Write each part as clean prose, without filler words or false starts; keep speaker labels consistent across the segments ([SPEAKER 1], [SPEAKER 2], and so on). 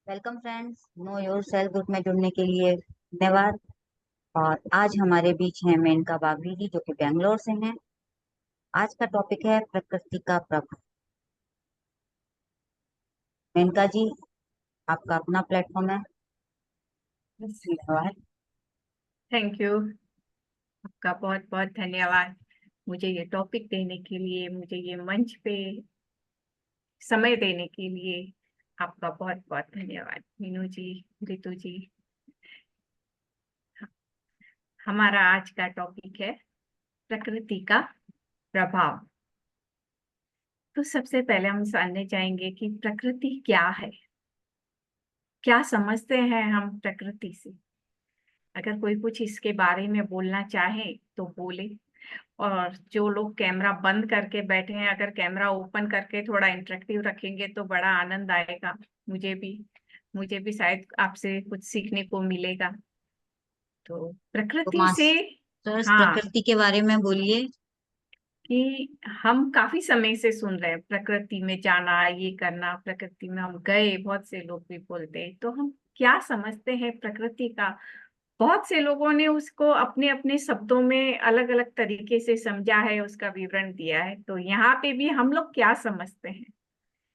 [SPEAKER 1] Welcome friends, know your self group में जुड़ने के लिए धन्यवाद। और आज हमारे बीच हैं मेनका बागड़ी जी, जो कि बेंगलोर से हैं। आज का टॉपिक है प्रकृति का प्रभाव। मेनका जी, आपका अपना प्लेटफॉर्म है। धन्यवाद।
[SPEAKER 2] Thank you. आपका बहुत बहुत धन्यवाद मुझे ये टॉपिक देने के लिए, मुझे ये मंच पे समय देने के लिए। आपका बहुत बहुत धन्यवाद मीनू जी, रितु जी। हमारा आज का टॉपिक है प्रकृति का प्रभाव। तो सबसे पहले हम जानने चाहेंगे कि प्रकृति क्या है, क्या समझते हैं हम प्रकृति से। अगर कोई कुछ इसके बारे में बोलना चाहे तो बोले। और जो लोग कैमरा बंद करके बैठे हैं, अगर कैमरा ओपन करके थोड़ा इंटरेक्टिव रखेंगे तो बड़ा आनंद आएगा। मुझे भी शायद आपसे कुछ सीखने को मिलेगा। तो
[SPEAKER 1] तो
[SPEAKER 2] प्रकृति से,
[SPEAKER 1] मास्टर्स
[SPEAKER 2] हाँ,
[SPEAKER 1] प्रकृति के बारे में बोलिए।
[SPEAKER 2] कि हम काफी समय से सुन रहे हैं प्रकृति में जाना, ये करना, प्रकृति में हम गए, बहुत से लोग भी बोलते हैं। तो हम क्या समझते हैं प्रकृति का? बहुत से लोगों ने उसको अपने अपने शब्दों में अलग अलग तरीके से समझा है, उसका विवरण दिया है। तो यहाँ पे भी हम लोग क्या समझते हैं,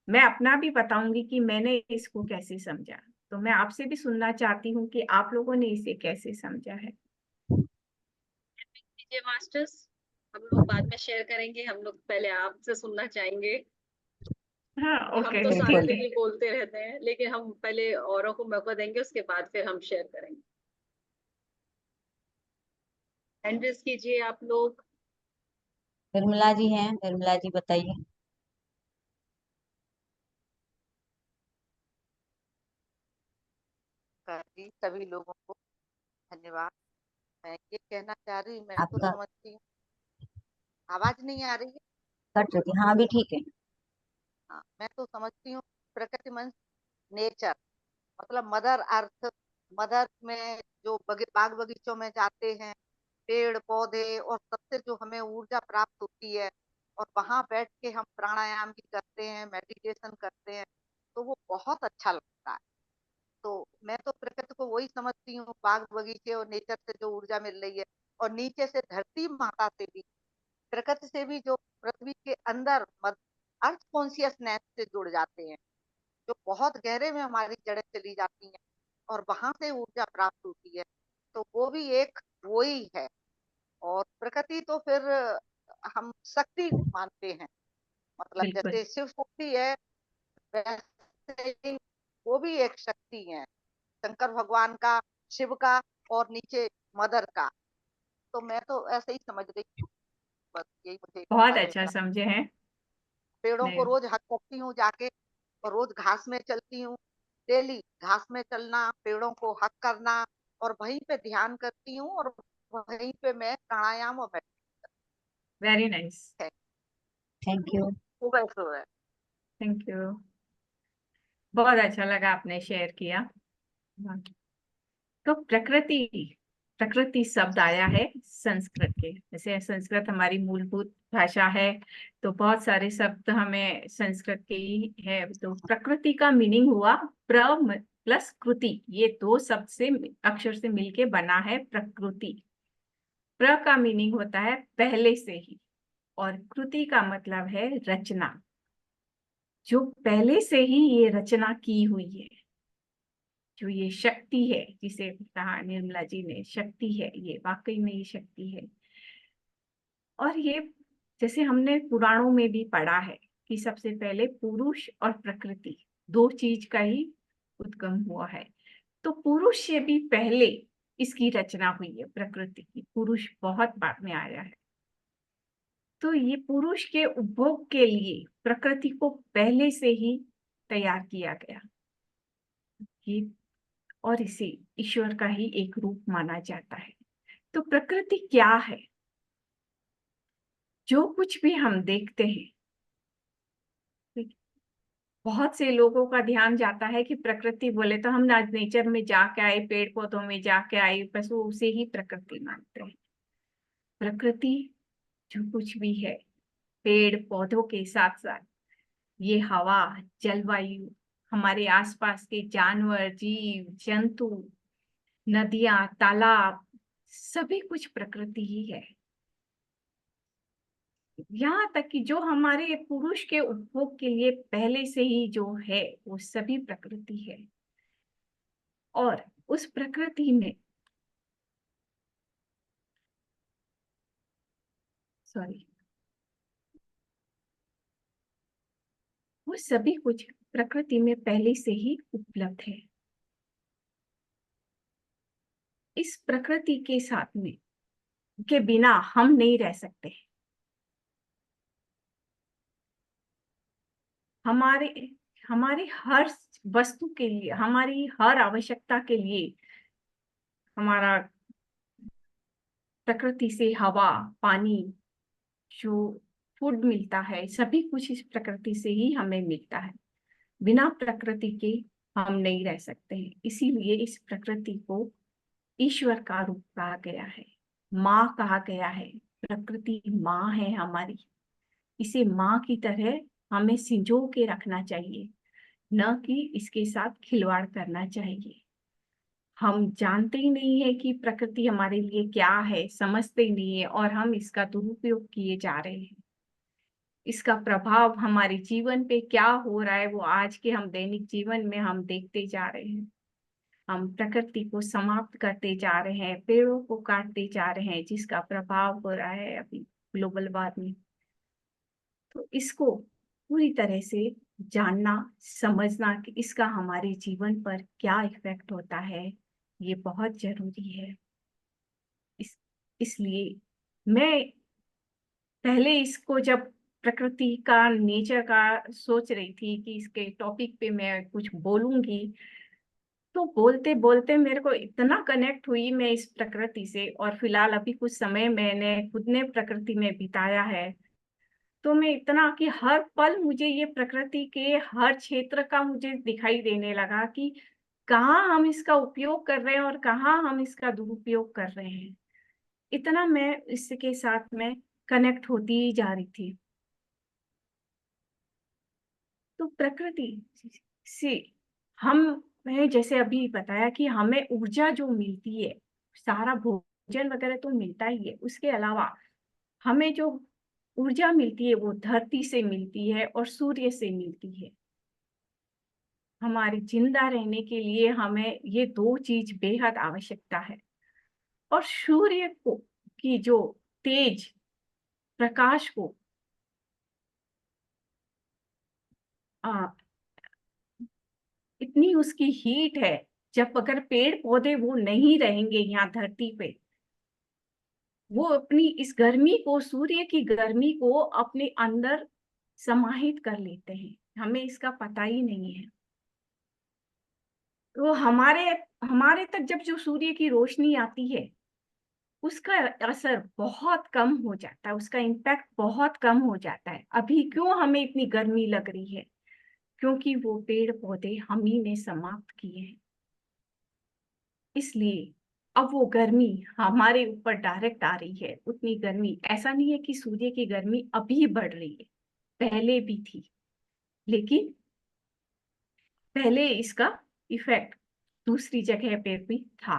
[SPEAKER 2] मैं अपना भी बताऊंगी कि मैंने इसको कैसे समझा। तो मैं आपसे भी सुनना चाहती हूँ कि आप लोगों ने इसे कैसे समझा है।
[SPEAKER 3] कीजिए मास्टर्स। हम लोग बाद में शेयर करेंगे, हम लोग पहले आपसे सुनना चाहेंगे।
[SPEAKER 2] हाँ,
[SPEAKER 3] हम
[SPEAKER 2] ओके,
[SPEAKER 3] तो साथ
[SPEAKER 1] बिल्कुल।
[SPEAKER 3] में
[SPEAKER 2] ठीक है।
[SPEAKER 3] भी बोलते रहते हैं, लेकिन हम पहले औरों को मौका देंगे, उसके बाद फिर हम शेयर करेंगे। हैंड रेज कीजिए आप लोग।
[SPEAKER 1] निर्मला जी हैं, निर्मला जी बताइए।
[SPEAKER 4] जी सभी लोगों को धन्यवाद। मैं ये कहना चाह रही, मैं तो
[SPEAKER 1] आपका
[SPEAKER 4] समझती हूँ। आवाज नहीं आ रही है?
[SPEAKER 1] कट रही, हाँ अभी ठीक है।
[SPEAKER 4] हाँ, मैं तो समझती हूँ प्रकृति मन नेचर, मतलब मदर अर्थ। मदर में जो बाग बगीचों में जाते हैं, पेड़ पौधे और सबसे जो हमें ऊर्जा प्राप्त होती है, और वहां बैठ के हम प्राणायाम भी करते हैं, मेडिटेशन करते हैं, तो वो बहुत अच्छा लगता है। तो मैं तो प्रकृति को वही समझती हूँ, बाग बगीचे और नेचर से जो ऊर्जा मिल रही है, और नीचे से धरती माता से भी, प्रकृति से भी, जो पृथ्वी के अंदर अर्थ कॉन्शियसनेस से जुड़ जाते हैं, जो बहुत गहरे में हमारी जड़ें चली जाती हैं, और वहां से ऊर्जा प्राप्त होती है। तो वो भी एक वो ही है। और प्रकृति तो फिर हम शक्ति मानते हैं, मतलब
[SPEAKER 2] बिल्कुल।
[SPEAKER 4] जैसे शिव शक्ति है, वैसे ही वो भी एक शक्ति है, शंकर भगवान का, शिव का, और नीचे मदर का। तो मैं तो ऐसे ही समझ रही हूँ, बस यही मुझे
[SPEAKER 2] बहुत
[SPEAKER 4] आगे
[SPEAKER 2] अच्छा
[SPEAKER 4] बताना।
[SPEAKER 2] समझे हैं।
[SPEAKER 4] पेड़ों को
[SPEAKER 2] नहीं,
[SPEAKER 4] रोज हक करती हूँ जाके, और रोज घास में चलती हूँ। डेली घास में चलना, पेड़ों को हक करना, और वहीं पे ध्यान करती हूँ, और वहीं पे मैं प्राणायाम और
[SPEAKER 2] very nice.
[SPEAKER 4] Meditation
[SPEAKER 1] thank you.
[SPEAKER 4] सुबह सुबह।
[SPEAKER 2] Thank you. बहुत अच्छा लगा आपने शेयर किया। हाँ। तो प्रकृति, प्रकृति शब्द आया है संस्कृत के। जैसे संस्कृत हमारी मूलभूत भाषा है, तो बहुत सारे शब्द हमें संस्कृत के ही है। तो प्रकृति का मीनिंग हुआ प्र प्लस कृति, ये दो शब्द से, अक्षर से मिलके बना है प्रकृति। प्र का मीनिंग होता है पहले से ही, और कृति का मतलब है रचना, जो पहले से ही ये रचना की हुई है। जो ये शक्ति है, जिसे कहा निर्मला जी ने, शक्ति है, ये वाकई में ये शक्ति है। और ये, जैसे हमने पुराणों में भी पढ़ा है कि सबसे पहले पुरुष और प्रकृति दो चीज का ही उद्गम हुआ है। तो पुरुष से भी पहले इसकी रचना हुई है प्रकृति की, पुरुष बहुत बाद में आया है। तो ये पुरुष के उपभोग के लिए प्रकृति को पहले से ही तैयार किया गया। ये, और इसे ईश्वर का ही एक रूप माना जाता है। तो प्रकृति क्या है? जो कुछ भी हम देखते हैं, बहुत से लोगों का ध्यान जाता है कि प्रकृति बोले तो हम आज नेचर में जाके आए, पेड़ पौधों में जाके आए, बस वो उसे ही प्रकृति मानते हैं। प्रकृति जो कुछ भी है, पेड़ पौधों के साथ साथ ये हवा, जलवायु, हमारे आसपास के जानवर, जीव जंतु, नदियां, तालाब, सभी कुछ प्रकृति ही है। यहाँ तक कि जो हमारे पुरुष के उपभोग के लिए पहले से ही जो है वो सभी प्रकृति है। और उस प्रकृति में वो सभी कुछ प्रकृति में पहले से ही उपलब्ध है। इस प्रकृति के साथ में के बिना हम नहीं रह सकते। हमारे हमारे हर वस्तु के लिए, हमारी हर आवश्यकता के लिए हमारा प्रकृति से हवा, पानी, जो फूड मिलता है, सभी कुछ इस प्रकृति से ही हमें मिलता है। बिना प्रकृति के हम नहीं रह सकते हैं। इसीलिए इस प्रकृति को ईश्वर का रूप कहा गया है, माँ कहा गया है। प्रकृति माँ है हमारी। इसे माँ की तरह हमें संजो के रखना चाहिए, न कि इसके साथ खिलवाड़ करना चाहिए। हम जानते ही नहीं है कि प्रकृति हमारे लिए क्या है, समझते ही नहीं है, और हम इसका दुरुपयोग किए जा रहे हैं। इसका प्रभाव हमारे जीवन पे क्या हो रहा है वो आज के हम दैनिक जीवन में हम देखते जा रहे हैं। हम प्रकृति को समाप्त करते जा रहे हैं, पेड़ों को काटते जा रहे हैं, जिसका प्रभाव हो रहा है अभी ग्लोबल वार्मिंग। तो इसको पूरी तरह से जानना, समझना कि इसका हमारे जीवन पर क्या इफेक्ट होता है, ये बहुत जरूरी है। इसलिए मैं पहले इसको जब प्रकृति का, नेचर का सोच रही थी कि इसके टॉपिक पे मैं कुछ बोलूंगी, तो बोलते बोलते मेरे को इतना कनेक्ट हुई मैं इस प्रकृति से। और फिलहाल अभी कुछ समय मैंने खुद ने प्रकृति में बिताया है, तो मैं इतना कि हर पल मुझे ये प्रकृति के हर क्षेत्र का मुझे दिखाई देने लगा कि कहाँ हम इसका उपयोग कर रहे हैं और कहाँ हम इसका दुरुपयोग कर रहे हैं। इतना मैं इसके साथ में कनेक्ट होती ही जा रही थी। तो प्रकृति से मैं जैसे अभी बताया कि हमें ऊर्जा जो मिलती है, सारा भोजन वगैरह तो मिलता ही है, उसके अलावा हमें जो ऊर्जा मिलती है वो धरती से मिलती है और सूर्य से मिलती है। हमारे जिंदा रहने के लिए हमें ये दो चीज बेहद आवश्यकता है। और सूर्य को की जो तेज प्रकाश को इतनी उसकी हीट है, जब अगर पेड़ पौधे वो नहीं रहेंगे यहाँ धरती पे, वो अपनी इस गर्मी को, सूर्य की गर्मी को अपने अंदर समाहित कर लेते हैं। हमें इसका पता ही नहीं है। तो हमारे हमारे तक जब जो सूर्य की रोशनी आती है, उसका असर बहुत कम हो जाता है, उसका इम्पैक्ट बहुत कम हो जाता है। अभी क्यों हमें इतनी गर्मी लग रही है? क्योंकि वो पेड़ पौधे हम ही ने समाप्त किए हैं। इसलिए अब वो गर्मी हमारे ऊपर डायरेक्ट आ रही है। उतनी गर्मी, ऐसा नहीं है कि सूर्य की गर्मी अभी बढ़ रही है, पहले भी थी, लेकिन पहले इसका इफेक्ट दूसरी जगह पे भी था।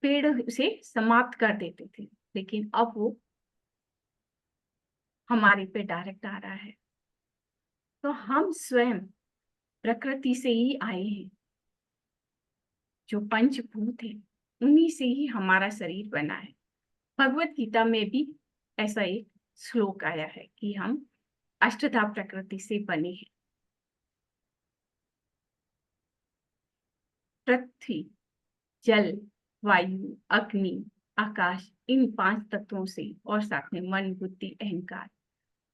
[SPEAKER 2] पेड़ उसे समाप्त कर देते थे, लेकिन अब वो हमारे पे डायरेक्ट आ रहा है। तो हम स्वयं प्रकृति से ही आए हैं। जो पंचभूत है उन्हीं से ही हमारा शरीर बना है। भगवत गीता में भी ऐसा एक श्लोक आया है कि हम अष्टधा प्रकृति से बने हैं। पृथ्वी, जल, वायु, अग्नि, आकाश, इन 5 तत्वों से, और साथ में मन, बुद्धि, अहंकार,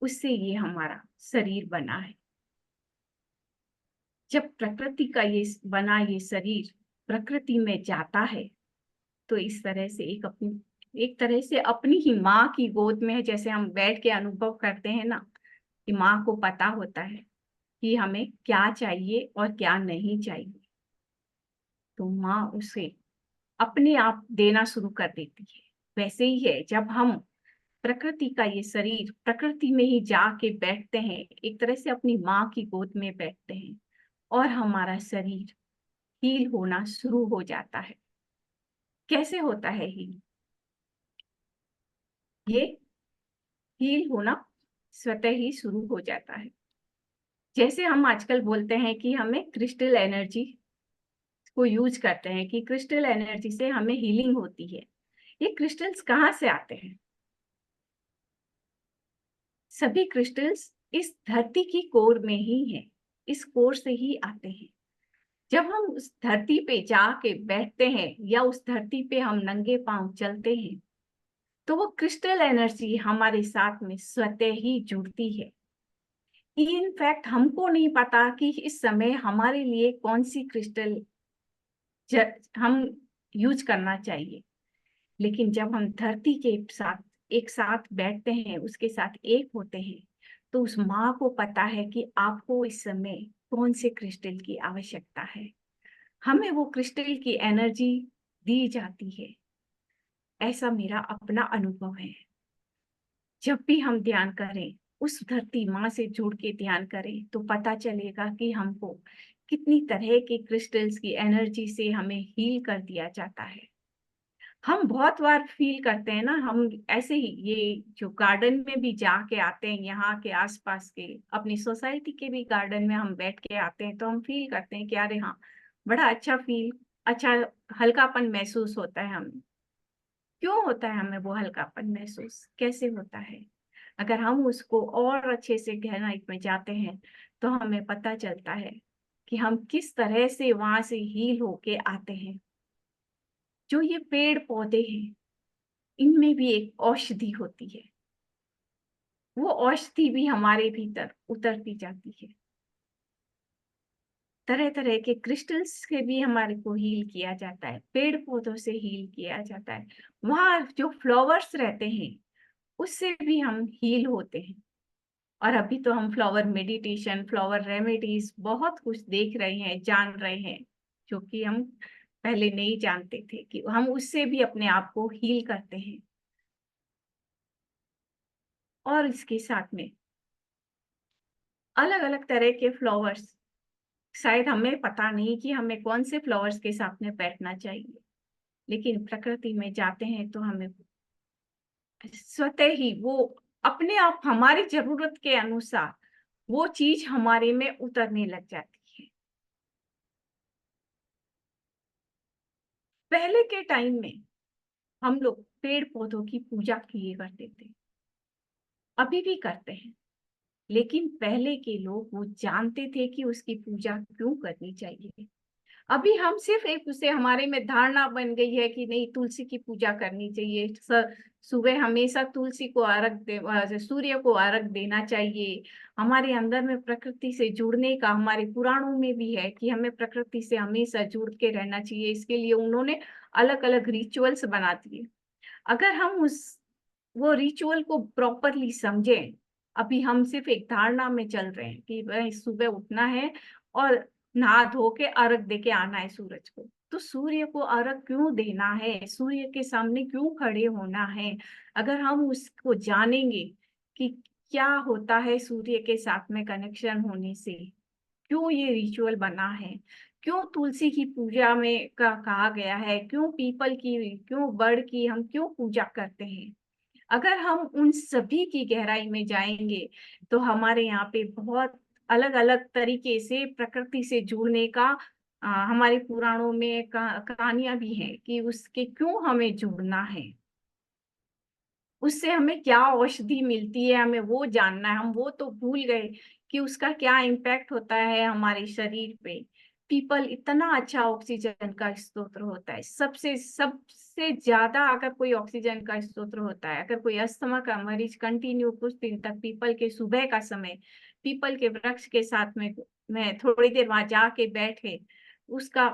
[SPEAKER 2] उससे ये हमारा शरीर बना है। जब प्रकृति का ये बना ये शरीर प्रकृति में जाता है, तो इस तरह से एक तरह से अपनी ही माँ की गोद में है। जैसे हम बैठ के अनुभव करते हैं ना, कि माँ को पता होता है कि हमें क्या चाहिए और क्या नहीं चाहिए, तो माँ उसे अपने आप देना शुरू कर देती है। वैसे ही है, जब हम प्रकृति का ये शरीर प्रकृति में ही जाके बैठते हैं, एक तरह से अपनी माँ की गोद में बैठते हैं और हमारा शरीर हील होना शुरू हो जाता है। कैसे होता है हील? ये हील होना स्वतः ही शुरू हो जाता है। जैसे हम आजकल बोलते हैं कि हमें क्रिस्टल एनर्जी को यूज करते हैं कि क्रिस्टल एनर्जी से हमें हीलिंग होती है। ये क्रिस्टल्स कहाँ से आते हैं? सभी क्रिस्टल्स इस धरती की कोर में ही है, इस कोर से ही आते हैं। जब हम उस धरती पे जाके बैठते हैं या उस धरती पे हम नंगे पांव चलते हैं तो वो क्रिस्टल एनर्जी हमारे साथ में स्वतः ही जुड़ती है। इनफैक्ट हमको नहीं पता कि इस समय हमारे लिए कौन सी क्रिस्टल हम यूज करना चाहिए, लेकिन जब हम धरती के साथ एक साथ बैठते हैं, उसके साथ एक होते हैं, तो उस माँ को पता है कि आपको इस समय कौन से क्रिस्टल की आवश्यकता है। हमें वो क्रिस्टल की एनर्जी दी जाती है। ऐसा मेरा अपना अनुभव है। जब भी हम ध्यान करें, उस धरती माँ से जुड़ के ध्यान करें, तो पता चलेगा कि हमको कितनी तरह के क्रिस्टल्स की एनर्जी से हमें हील कर दिया जाता है। हम बहुत बार फील करते हैं ना, हम ऐसे ही ये जो गार्डन में भी जाके आते हैं, यहाँ के आसपास के अपनी सोसाइटी के भी गार्डन में हम बैठ के आते हैं, तो हम फील करते हैं कि अरे हाँ, बड़ा अच्छा हल्कापन महसूस होता है हमें। क्यों होता है हमें वो हल्कापन महसूस? कैसे होता है? अगर हम उसको और अच्छे से गहराई में जाते हैं तो हमें पता चलता है कि हम किस तरह से वहां से हील होके आते हैं। जो ये पेड़ पौधे हैं, इनमें भी एक औषधि होती है। वो औषधि भी हमारे भीतर उतरती जाती है। तरह तरह के क्रिस्टल्स से भी हमारे को हील किया जाता है, पेड़ पौधों से हील किया जाता है। वहां जो फ्लावर्स रहते हैं उससे भी हम हील होते हैं। और अभी तो हम फ्लावर मेडिटेशन, फ्लावर रेमेडीज बहुत कुछ देख रहे हैं, जान रहे हैं, जो कि हम पहले नहीं जानते थे कि हम उससे भी अपने आप को हील करते हैं। और इसके साथ में अलग अलग तरह के फ्लावर्स, शायद हमें पता नहीं कि हमें कौन से फ्लावर्स के साथ में बैठना चाहिए, लेकिन प्रकृति में जाते हैं तो हमें स्वतः ही वो अपने आप हमारी जरूरत के अनुसार वो चीज हमारे में उतरने लग जाती है। पहले के टाइम में हम लोग पेड़ पौधों की पूजा किए करते थे, अभी भी करते हैं, लेकिन पहले के लोग वो जानते थे कि उसकी पूजा क्यों करनी चाहिए। अभी हम सिर्फ एक उसे हमारे में धारणा बन गई है कि नहीं, तुलसी की पूजा करनी चाहिए, सुबह हमेशा तुलसी को सूर्य को अर्घ देना चाहिए। हमारे अंदर में प्रकृति से जुड़ने का, हमारे पुराणों में भी है कि हमें प्रकृति से हमेशा जुड़ के रहना चाहिए। इसके लिए उन्होंने अलग अलग रिचुअल्स बना दिए। अगर हम वो रिचुअल को प्रॉपरली समझें, अभी हम सिर्फ एक धारणा में चल रहे हैं कि भाई सुबह उठना है और नहा धो के अर्घ दे के आना है सूरज को। तो सूर्य को अर्घ क्यों देना है? सूर्य के सामने क्यों खड़े होना है? अगर हम उसको जानेंगे कि क्या होता है सूर्य के साथ में कनेक्शन होने से, क्यों ये रिचुअल बना है, क्यों तुलसी की पूजा में का कहा गया है, क्यों पीपल की, क्यों बड़ की हम क्यों पूजा करते हैं, अगर हम उन सभी की गहराई में जाएंगे तो हमारे यहाँ पे बहुत अलग अलग तरीके से प्रकृति से जुड़ने का हमारे पुराणों में कहानियां भी हैं कि उसके क्यों हमें जुड़ना है, उससे हमें क्या औषधि मिलती है, हमें वो जानना है। हम वो तो भूल गए कि उसका क्या इम्पैक्ट होता है हमारे शरीर पे। पीपल इतना अच्छा ऑक्सीजन का स्रोत होता है, सबसे सबसे ज्यादा। अगर कोई ऑक्सीजन का स्रोत होता है, अगर कोई अस्थमा का मरीज कंटिन्यू कुछ दिन तक पीपल के सुबह का समय पीपल के वृक्ष के साथ में थोड़ी देर वहां जाके बैठे, उसका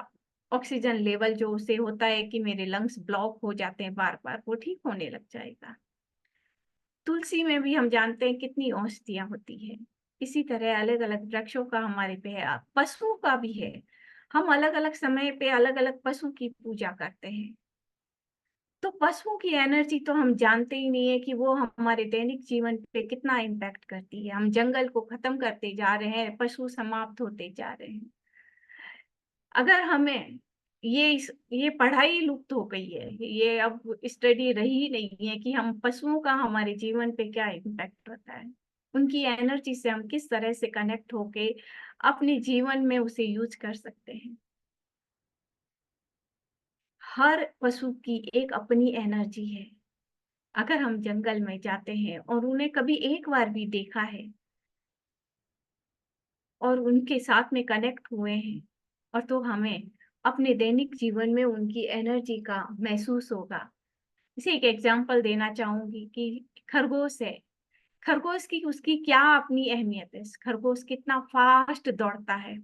[SPEAKER 2] ऑक्सीजन लेवल जो उसे होता है कि मेरे लंग्स ब्लॉक हो जाते हैं बार बार, वो ठीक होने लग जाएगा। तुलसी में भी हम जानते हैं कितनी औषधियां होती है। इसी तरह अलग अलग वृक्षों का हमारे पे है, पशुओं का भी है। हम अलग अलग समय पे अलग अलग पशु की पूजा करते हैं। तो पशुओं की एनर्जी तो हम जानते ही नहीं है कि वो हमारे दैनिक जीवन पे कितना इम्पैक्ट करती है। हम जंगल को खत्म करते जा रहे हैं, पशु समाप्त होते जा रहे हैं। अगर हमें ये पढ़ाई लुप्त हो गई है, ये अब स्टडी रही नहीं है कि हम पशुओं का हमारे जीवन पे क्या इम्पैक्ट होता है, उनकी एनर्जी से हम किस तरह से कनेक्ट होके अपने जीवन में उसे यूज कर सकते हैं। हर पशु की एक अपनी एनर्जी है। अगर हम जंगल में जाते हैं और उन्हें कभी एक बार भी देखा है और उनके साथ में कनेक्ट हुए हैं, और तो हमें अपने दैनिक जीवन में उनकी एनर्जी का महसूस होगा। इसे एक एग्जांपल देना चाहूंगी कि खरगोश है। खरगोश की उसकी क्या अपनी अहमियत है। खरगोश कितना फास्ट दौड़ता है।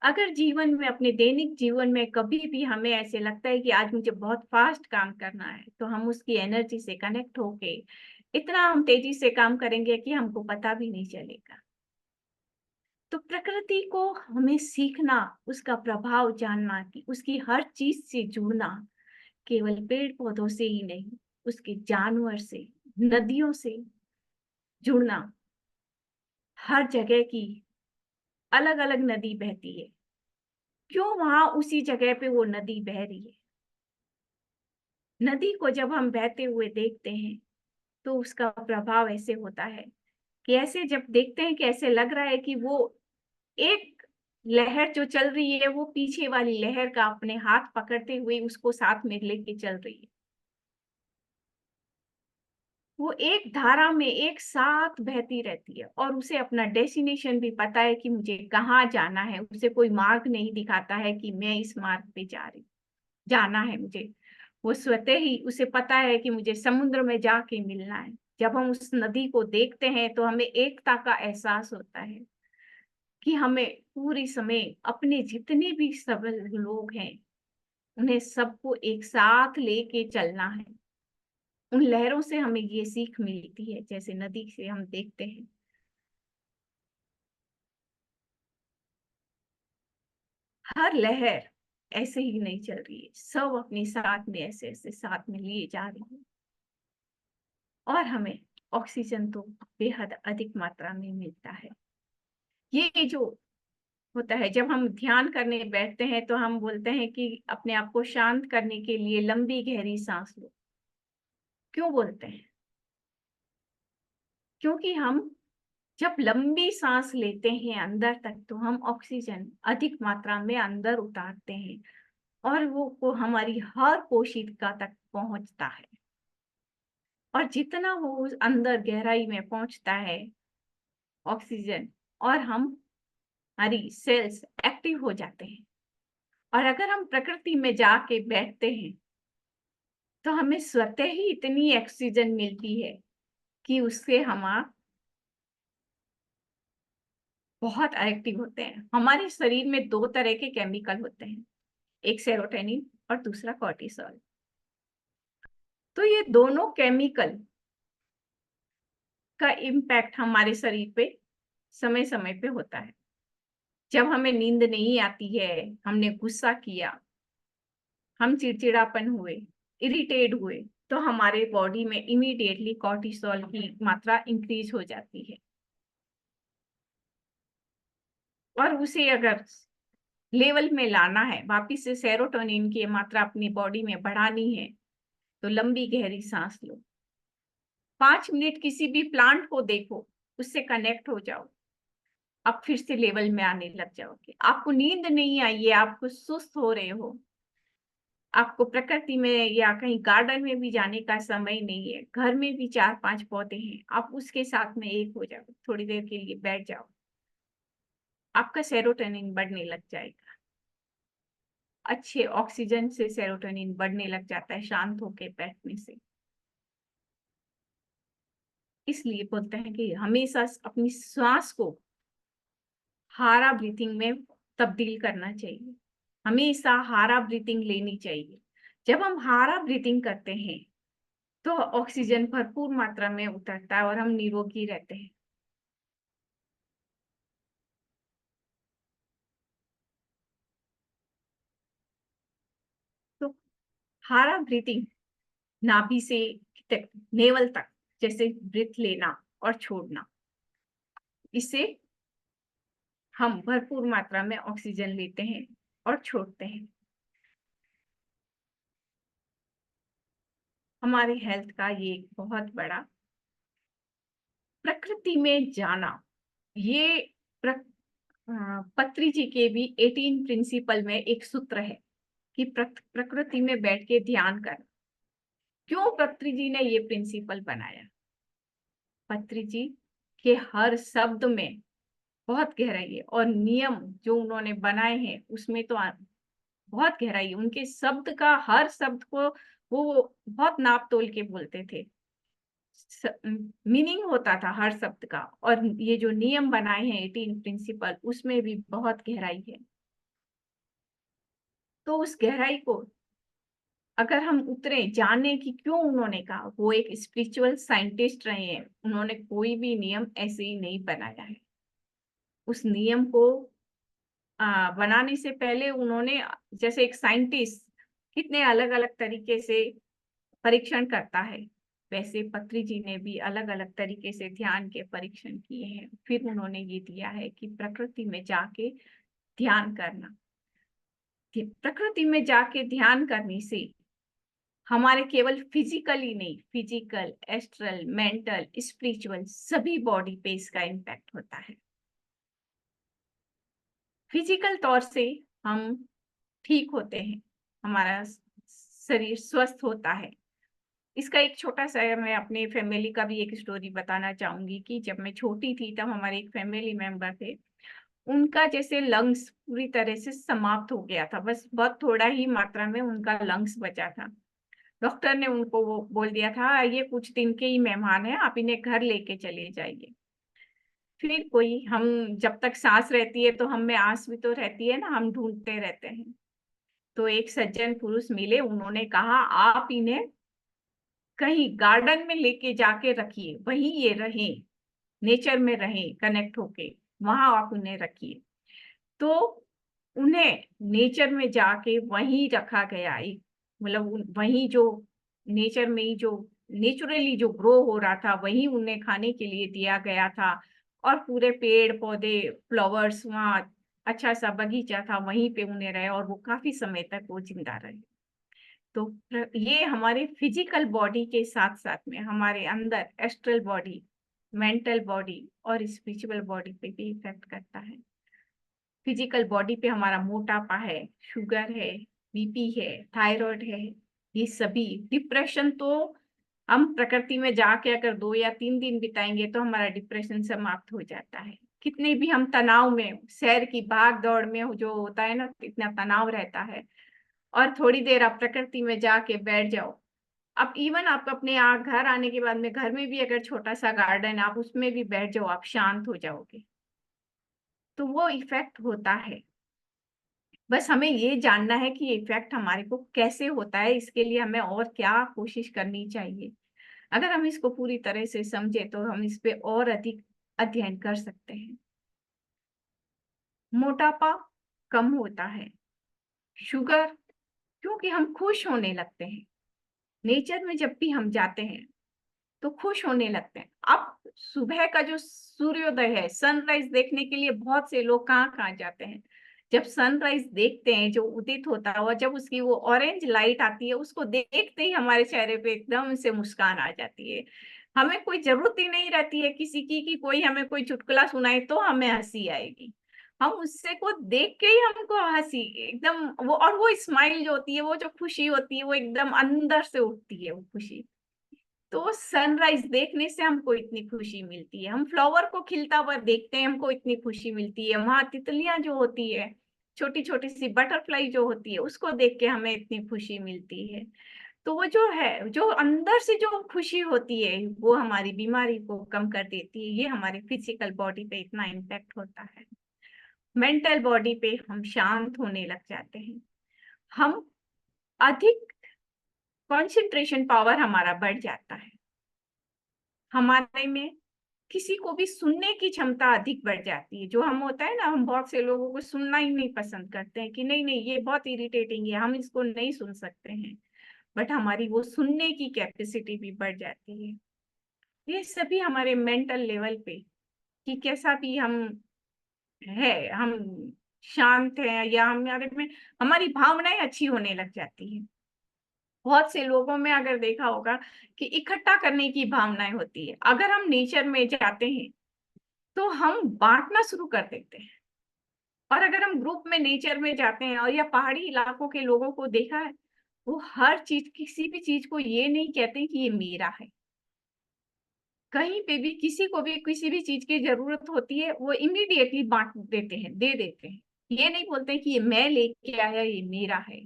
[SPEAKER 2] अगर जीवन में, अपने दैनिक जीवन में कभी भी हमें ऐसे लगता है कि आज मुझे बहुत फास्ट काम करना है, तो हम उसकी एनर्जी से कनेक्ट होके इतना हम तेजी से काम करेंगे कि हमको पता भी नहीं चलेगा। तो प्रकृति को हमें सीखना, उसका प्रभाव जानना, कि उसकी हर चीज से जुड़ना, केवल पेड़ पौधों से ही नहीं, उसके जानवर से, नदियों से जुड़ना। हर जगह की अलग अलग नदी बहती है, क्यों वहां उसी जगह पे वो नदी बह रही है। नदी को जब हम बहते हुए देखते हैं तो उसका प्रभाव ऐसे होता है कि ऐसे जब देखते हैं कि ऐसे लग रहा है कि वो एक लहर जो चल रही है वो पीछे वाली लहर का अपने हाथ पकड़ते हुए उसको साथ में लेके चल रही है। वो एक धारा में एक साथ बहती रहती है और उसे अपना डेस्टिनेशन भी पता है कि मुझे कहाँ जाना है। उसे कोई मार्ग नहीं दिखाता है कि मैं इस मार्ग पे जाना है मुझे। वो स्वतः ही उसे पता है कि मुझे समुद्र में जाके मिलना है। जब हम उस नदी को देखते हैं तो हमें एकता का एहसास होता है कि हमें पूरी समय अपने जितने भी सब लोग हैं उन्हें सबको एक साथ लेके चलना है। उन लहरों से हमें ये सीख मिलती है, जैसे नदी से हम देखते हैं हर लहर ऐसे ही नहीं चल रही है, सब अपने साथ में ऐसे ऐसे साथ में लिए जा रही है। और हमें ऑक्सीजन तो बेहद अधिक मात्रा में मिलता है। ये जो होता है जब हम ध्यान करने बैठते हैं तो हम बोलते हैं कि अपने आप को शांत करने के लिए लंबी गहरी सांस लो। क्यों बोलते हैं? क्योंकि हम जब लंबी सांस लेते हैं अंदर तक तो हम ऑक्सीजन अधिक मात्रा में अंदर उतारते हैं और वो हमारी हर कोशिका तक पहुंचता है। और जितना वो उस अंदर गहराई में पहुंचता है ऑक्सीजन, और हमारी सेल्स एक्टिव हो जाते हैं। और अगर हम प्रकृति में जाके बैठते हैं तो हमें स्वतः ही इतनी ऑक्सीजन मिलती है कि उससे हम बहुत एक्टिव होते हैं। हमारे शरीर में दो तरह के केमिकल होते हैं, एक सेरोटोनिन और दूसरा कॉर्टिसोल। तो ये दोनों केमिकल का इम्पैक्ट हमारे शरीर पे समय समय पे होता है। जब हमें नींद नहीं आती है, हमने गुस्सा किया, हम चिड़चिड़ापन हुए, इरिटेट हुए, तो हमारे बॉडी में इमीडिएटली कॉर्टिसोल की मात्रा इंक्रीज हो जाती है। और उसे अगर लेवल में लाना है, वापिस से सेरोटोनिन की मात्रा अपनी बॉडी में बढ़ानी है, तो लंबी गहरी सांस लो। 5 मिनट किसी भी प्लांट को देखो, उससे कनेक्ट हो जाओ, आप फिर से लेवल में आने लग जाओगे। आपको नींद नहीं आई है, आपको सुस्त हो रहे हो, आपको प्रकृति में या कहीं गार्डन में भी जाने का समय नहीं है, घर में भी 4-5 पौधे हैं, आप उसके साथ में एक हो जाओ, थोड़ी देर के लिए बैठ जाओ, आपका सेरोटोनिन बढ़ने लग जाएगा। अच्छे ऑक्सीजन से सेरोटोनिन बढ़ने लग जाता है शांत होके बैठने से। इसलिए बोलते हैं कि हमेशा अपनी श्वास को हारा ब्रीथिंग में तब्दील करना चाहिए। हमेशा हारा ब्रीथिंग लेनी चाहिए। जब हम हारा ब्रीथिंग करते हैं तो ऑक्सीजन भरपूर मात्रा में उतरता है और हम निरोगी रहते हैं। तो हारा ब्रीथिंग नाभि से नेवल तक, जैसे ब्रीथ लेना और छोड़ना। इससे हम भरपूर मात्रा में ऑक्सीजन लेते हैं और छोड़ते हैं। हमारी हेल्थ का ये एक बहुत बड़ा प्रकृति में जाना। ये पत्री जी के भी 18 प्रिंसिपल में एक सूत्र है कि प्रकृति में बैठ के ध्यान करना। क्यों पत्री जी ने ये प्रिंसिपल बनाया? पत्री जी के हर शब्द में बहुत गहराई है और नियम जो उन्होंने बनाए हैं उसमें तो बहुत गहराई है। उनके शब्द का, हर शब्द को वो बहुत नाप तोल के बोलते थे, मीनिंग होता था हर शब्द का। और ये जो नियम बनाए हैं 18 प्रिंसिपल, उसमें भी बहुत गहराई है। तो उस गहराई को अगर हम उतरे, जाने की क्यों उन्होंने कहा, वो एक स्पिरिचुअल साइंटिस्ट रहे हैं, उन्होंने कोई भी नियम ऐसे ही नहीं बनाया है। उस नियम को बनाने से पहले उन्होंने, जैसे एक साइंटिस्ट कितने अलग अलग तरीके से परीक्षण करता है, वैसे पत्री जी ने भी अलग अलग तरीके से ध्यान के परीक्षण किए हैं। फिर उन्होंने ये दिया है कि प्रकृति में जाके ध्यान करना। प्रकृति में जाके ध्यान करने से हमारे केवल फिजिकली नहीं, फिजिकल, एस्ट्रल, मेंटल, स्पिरिचुअल सभी बॉडी पे इसका इम्पैक्ट होता है। फिजिकल तौर से हम ठीक होते हैं, हमारा शरीर स्वस्थ होता है। इसका एक छोटा सा, मैं अपने फैमिली का भी एक स्टोरी बताना चाहूंगी कि जब मैं छोटी थी तब हमारे एक फैमिली मेंबर थे, उनका जैसे लंग्स पूरी तरह से समाप्त हो गया था, बस बहुत थोड़ा ही मात्रा में उनका लंग्स बचा था। डॉक्टर ने उनको वो बोल दिया था, ये कुछ दिन के ही मेहमान है, आप इन्हें घर लेके चले जाइए। फिर कोई, हम जब तक सांस रहती है तो हम में आस भी तो रहती है ना, हम ढूंढते रहते हैं। तो एक सज्जन पुरुष मिले, उन्होंने कहा आप इन्हें कहीं गार्डन में लेके जाके रखिए, वहीं ये रहें, नेचर में रहें, कनेक्ट होके, वहां आप उन्हें रखिए। तो उन्हें नेचर में जाके वहीं रखा गया, एक मतलब वहीं जो नेचर में ही जो नेचुरली जो ग्रो हो रहा था वहीं उन्हें खाने के लिए दिया गया था। और पूरे पेड़ पौधे, फ्लावर्स, वहाँ अच्छा सा बगीचा था, वहीं पे उन्हें रहे और वो काफी समय तक वो जिंदा रहे। तो ये हमारे फिजिकल बॉडी के साथ साथ में हमारे अंदर एस्ट्रल बॉडी, मेंटल बॉडी और स्पिरिचुअल बॉडी पे भी इफेक्ट करता है। फिजिकल बॉडी पे हमारा मोटापा है, शुगर है, बीपी है, थायराइड है, ये सभी, डिप्रेशन तो हम प्रकृति में जाके अगर 2 या 3 दिन बिताएंगे तो हमारा डिप्रेशन समाप्त हो जाता है। कितने भी हम तनाव में, शहर की भाग दौड़ में जो होता है ना, इतना तनाव रहता है, और थोड़ी देर आप प्रकृति में जाके बैठ जाओ। अब इवन आप अपने घर आने के बाद में घर में भी अगर छोटा सा गार्डन है, आप उसमें भी बैठ जाओ, आप शांत हो जाओगे। तो वो इफेक्ट होता है। बस हमें ये जानना है कि ये इफेक्ट हमारे को कैसे होता है, इसके लिए हमें और क्या कोशिश करनी चाहिए। अगर हम इसको पूरी तरह से समझे तो हम इस पे और अधिक अध्ययन कर सकते हैं। मोटापा कम होता है, शुगर, क्योंकि हम खुश होने लगते हैं। नेचर में जब भी हम जाते हैं तो खुश होने लगते हैं। अब सुबह का जो सूर्योदय है, सनराइज देखने के लिए बहुत से लोग कहाँ कहाँ जाते हैं। जब सनराइज देखते हैं, जो उदित होता है, और जब उसकी वो ऑरेंज लाइट आती है, उसको देखते ही हमारे चेहरे पे एकदम से मुस्कान आ जाती है। हमें कोई जरूरत ही नहीं रहती है किसी की कि कोई हमें कोई चुटकुला सुनाए तो हमें हंसी आएगी। हम उससे को देख के ही हमको हंसी एकदम, वो और वो स्माइल जो होती है, वो जो खुशी होती है, वो एकदम अंदर से उठती है वो खुशी। तो सनराइज देखने से हमको इतनी खुशी मिलती है, हम फ्लावर को खिलता हुआ देखते हैं, हमको इतनी खुशी मिलती है। वहां तितलियां जो होती है, छोटी छोटी सी बटरफ्लाई जो होती है, उसको देख के हमें इतनी खुशी मिलती है। तो वो जो है, जो अंदर से जो खुशी होती है, वो हमारी बीमारी को कम कर देती है। ये हमारे फिजिकल बॉडी पे इतना इम्पैक्ट होता है। मेंटल बॉडी पे हम शांत होने लग जाते हैं, हम अधिक कंसंट्रेशन पावर हमारा बढ़ जाता है, हमारे में किसी को भी सुनने की क्षमता अधिक बढ़ जाती है। जो हम होता है ना, हम बहुत से लोगों को सुनना ही नहीं पसंद करते हैं कि नहीं नहीं ये बहुत इरिटेटिंग है, हम इसको नहीं सुन सकते हैं। बट हमारी वो सुनने की कैपेसिटी भी बढ़ जाती है। ये सभी हमारे मेंटल लेवल पे, कि कैसा भी हम हम शांत हैं या हमारे में हमारी भावनाएं अच्छी होने लग जाती है। बहुत से लोगों में अगर देखा होगा कि इकट्ठा करने की भावनाएं होती है। अगर हम नेचर में जाते हैं तो हम बांटना शुरू कर देते हैं। और अगर हम ग्रुप में नेचर में जाते हैं और या पहाड़ी इलाकों के लोगों को देखा है, वो हर चीज, किसी भी चीज को ये नहीं कहते कि ये मेरा है। कहीं पे भी किसी को भी किसी भी चीज की जरूरत होती है, वो इमीडिएटली बांट देते हैं, दे देते हैं। ये नहीं बोलते कि ये मैं लेके आया, ये मेरा है।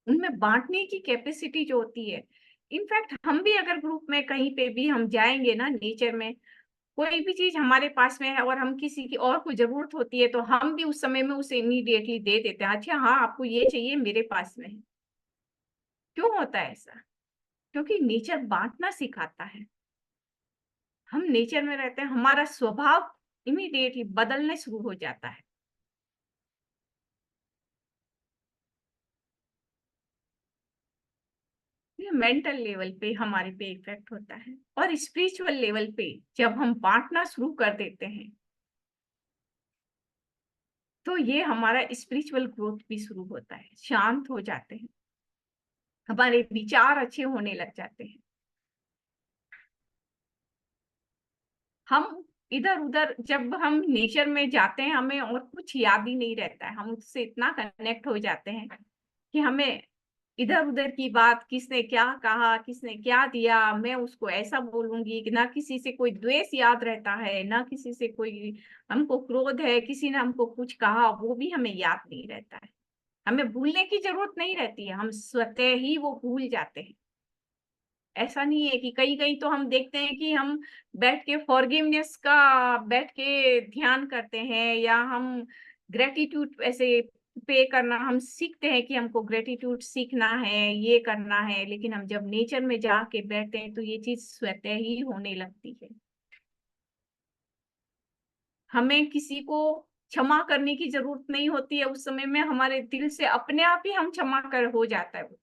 [SPEAKER 2] उनमें बांटने की कैपेसिटी जो होती है। इनफैक्ट हम भी अगर ग्रुप में कहीं पे भी हम जाएंगे ना नेचर में, कोई भी चीज हमारे पास में है और हम किसी की और को जरूरत होती है, तो हम भी उस समय में उसे इमीडिएटली दे देते हैं। अच्छा हाँ, आपको ये चाहिए, मेरे पास में है। क्यों होता है ऐसा? क्योंकि नेचर बांटना सिखाता है। हम नेचर में रहते हैं, हमारा स्वभाव इमीडिएटली बदलने शुरू हो जाता है। ये मेंटल लेवल पे हमारे पे इफेक्ट होता है। और स्पिरिचुअल लेवल पे जब हम बांटना शुरू कर देते हैं, तो ये हमारा स्पिरिचुअल ग्रोथ भी शुरू होता है। शांत हो जाते हैं, हमारे विचार अच्छे होने लग जाते हैं। हम इधर उधर जब हम नेचर में जाते हैं, हमें और कुछ याद ही नहीं रहता है। हम उससे इतना कनेक्ट हो जाते हैं कि हमें इधर उधर की बात, किसने क्या कहा, किसने क्या दिया, मैं उसको ऐसा बोलूंगी कि ना किसी से कोई द्वेष याद रहता है, ना किसी से कोई हमको क्रोध है, किसी ने हमको कुछ कहा वो भी हमें याद नहीं रहता है। हमें भूलने की जरूरत नहीं रहती है, हम स्वतः ही वो भूल जाते हैं। ऐसा नहीं है कि कहीं कहीं तो हम देखते हैं कि हम बैठ के फॉरगिवनेस का बैठ के ध्यान करते हैं, या हम ग्रेटिट्यूड ऐसे पे करना हम सीखते हैं कि हमको ग्रेटिट्यूड सीखना है, ये करना है। लेकिन हम जब नेचर में जाके बैठते हैं तो ये चीज स्वतः ही होने लगती है। हमें किसी को क्षमा करने की जरूरत नहीं होती है। उस समय में हमारे दिल से अपने आप ही हम क्षमा कर हो जाता है, वो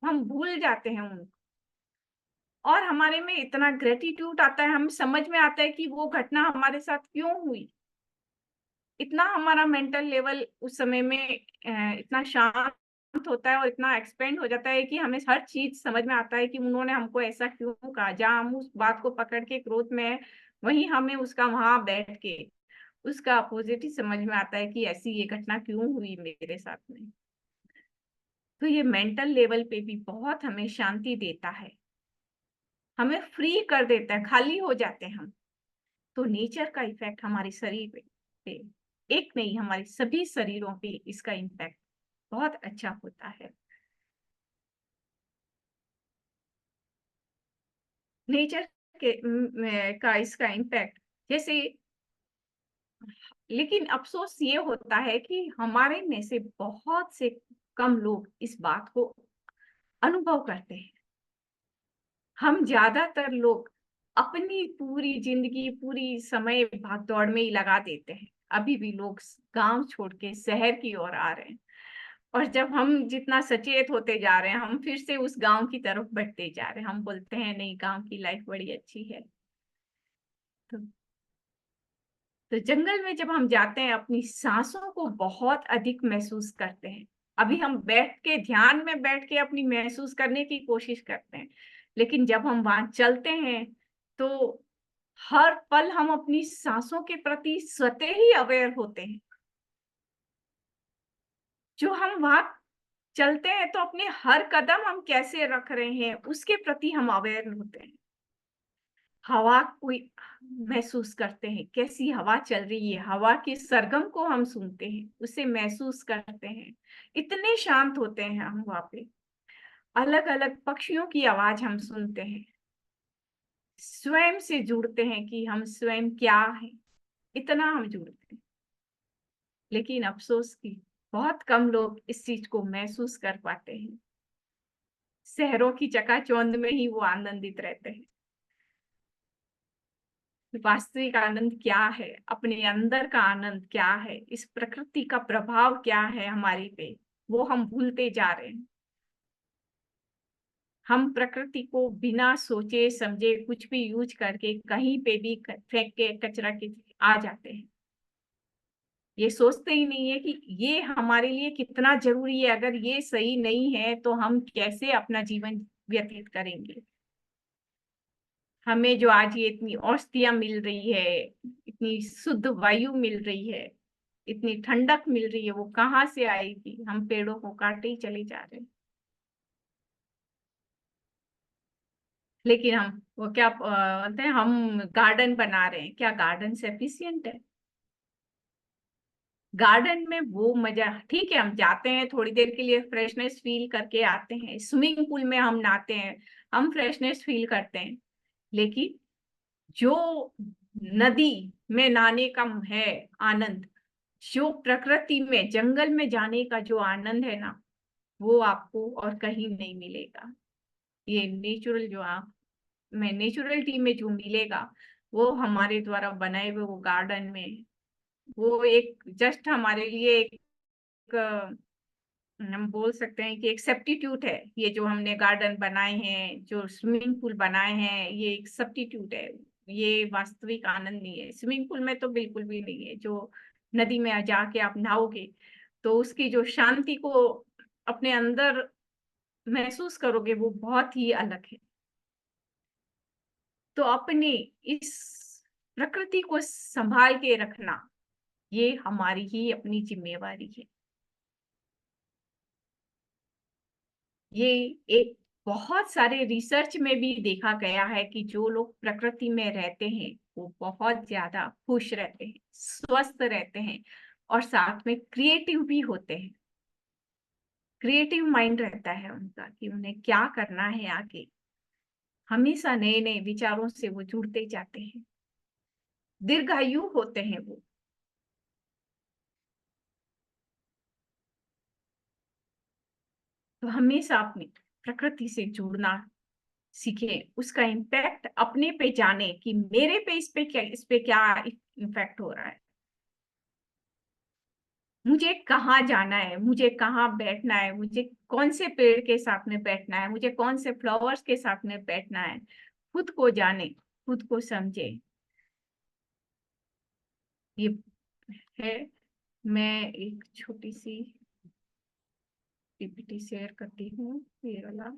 [SPEAKER 2] हम भूल जाते हैं उनको। और हमारे में इतना ग्रेटिट्यूड आता है, हम समझ में आता है कि वो घटना हमारे साथ क्यों हुई। इतना हमारा मेंटल लेवल उस समय में इतना शांत होता है और इतना एक्सपेंड हो जाता है कि हमें हर चीज समझ में आता है कि उन्होंने हमको ऐसा क्यों कहा। जहाँ हम उस बात को पकड़ के क्रोध में है, वहीं हमें उसका वहां बैठ के उसका अपोजिट ही समझ में आता है कि ऐसी ये घटना क्यों हुई मेरे साथ में। तो ये मेंटल लेवल पे भी बहुत हमें शांति देता है, हमें फ्री कर देता है, खाली हो जाते हैं हम। तो नेचर का इफेक्ट हमारे शरीर पे, एक नहीं हमारे सभी शरीरों पे इसका इम्पैक्ट बहुत अच्छा होता है। नेचर के का इसका इम्पैक्ट जैसे, लेकिन अफसोस ये होता है कि हमारे में से बहुत से कम लोग इस बात को अनुभव करते हैं। हम ज्यादातर लोग अपनी पूरी जिंदगी, पूरी समय भागदौड़ में ही लगा देते हैं। अभी भी लोग गांव छोड़ के शहर की ओर आ रहे हैं, और जब हम जितना सचेत होते जा रहे हैं, हम फिर से उस गांव की तरफ बढ़ते जा रहे हैं। हम बोलते हैं नहीं, गांव की लाइफ बड़ी अच्छी है। तो, तो जंगल में जब हम जाते हैं, अपनी सांसों को बहुत अधिक महसूस करते हैं। अभी हम बैठ के ध्यान में बैठ के अपनी महसूस करने की कोशिश करते हैं, लेकिन जब हम वहां चलते हैं तो हर पल हम अपनी सांसों के प्रति स्वतः ही अवेयर होते हैं। जो हम वहां चलते हैं तो अपने हर कदम हम कैसे रख रहे हैं उसके प्रति हम अवेयर होते हैं। हवा कोई महसूस करते हैं, कैसी हवा चल रही है, हवा के सरगम को हम सुनते हैं, उसे महसूस करते हैं। इतने शांत होते हैं हम वहां पे। अलग अलग पक्षियों की आवाज हम सुनते हैं, स्वयं से जुड़ते हैं कि हम स्वयं क्या हैं, इतना हम जुड़ते हैं। लेकिन अफसोस की बहुत कम लोग इस चीज को महसूस कर पाते हैं। शहरों की चकाचौंध में ही वो आनंदित रहते हैं। वास्तविक आनंद क्या है, अपने अंदर का आनंद क्या है, इस प्रकृति का प्रभाव क्या है हमारे पे, वो हम भूलते जा रहे हैं। हम प्रकृति को बिना सोचे समझे कुछ भी यूज करके कहीं पे भी फेंक के कचरा के आ जाते हैं। ये सोचते ही नहीं है कि ये हमारे लिए कितना जरूरी है। अगर ये सही नहीं है तो हम कैसे अपना जीवन व्यतीत करेंगे। हमें जो आज ये इतनी औषधियां मिल रही है, इतनी शुद्ध वायु मिल रही है, इतनी ठंडक मिल रही है, वो कहाँ से आएगी? हम पेड़ों को काटे ही चले जा रहे हैं। लेकिन हम वो क्या बोलते हैं, हम गार्डन बना रहे हैं। क्या गार्डन सफिशिएंट है? गार्डन में वो मजा, ठीक है, हम जाते हैं थोड़ी देर के लिए, फ्रेशनेस फील करके आते हैं। स्विमिंग पूल में हम नहाते हैं, हम फ्रेशनेस फील करते हैं। लेकिन जो नदी में नहाने का है आनंद, जो प्रकृति में जंगल में जाने का जो आनंद है ना, वो आपको और कहीं नहीं मिलेगा। ये नेचुरल जो आप में नेचुरलिटी में जो मिलेगा, वो हमारे द्वारा बनाए हुए वो गार्डन में, वो एक जस्ट हमारे लिए एक हम बोल सकते हैं कि एक सब्स्टिट्यूट है। ये जो हमने गार्डन बनाए हैं, जो स्विमिंग पूल बनाए हैं, ये एक सब्स्टिट्यूट है। ये वास्तविक आनंद नहीं है। स्विमिंग पूल में तो बिल्कुल भी नहीं है। जो नदी में जाके आप नहाओगे तो उसकी जो शांति को अपने अंदर महसूस करोगे, वो बहुत ही अलग है। तो अपने इस प्रकृति को संभाल के रखना, ये हमारी ही अपनी जिम्मेवारी है। ये एक बहुत सारे रिसर्च में भी देखा गया है कि जो लोग प्रकृति में रहते हैं वो बहुत ज्यादा खुश रहते हैं, स्वस्थ रहते हैं, और साथ में क्रिएटिव भी होते हैं। क्रिएटिव माइंड रहता है उनका कि उन्हें क्या करना है आगे। हमेशा नए नए विचारों से वो जुड़ते जाते हैं, दीर्घायु होते हैं वो। तो हमेशा अपनी प्रकृति से जुड़ना सीखे, उसका इम्पैक्ट अपने पे जाने कि मेरे पे इस पे क्या इम्पैक्ट हो रहा है। मुझे कहाँ जाना है, मुझे कहाँ बैठना है, मुझे कौन से पेड़ के साथ में बैठना है, मुझे कौन से फ्लावर्स के साथ में बैठना है। खुद को जाने, खुद को समझे। ये है। मैं एक छोटी सी पीपीटी शेयर करती हूँ, ये वाला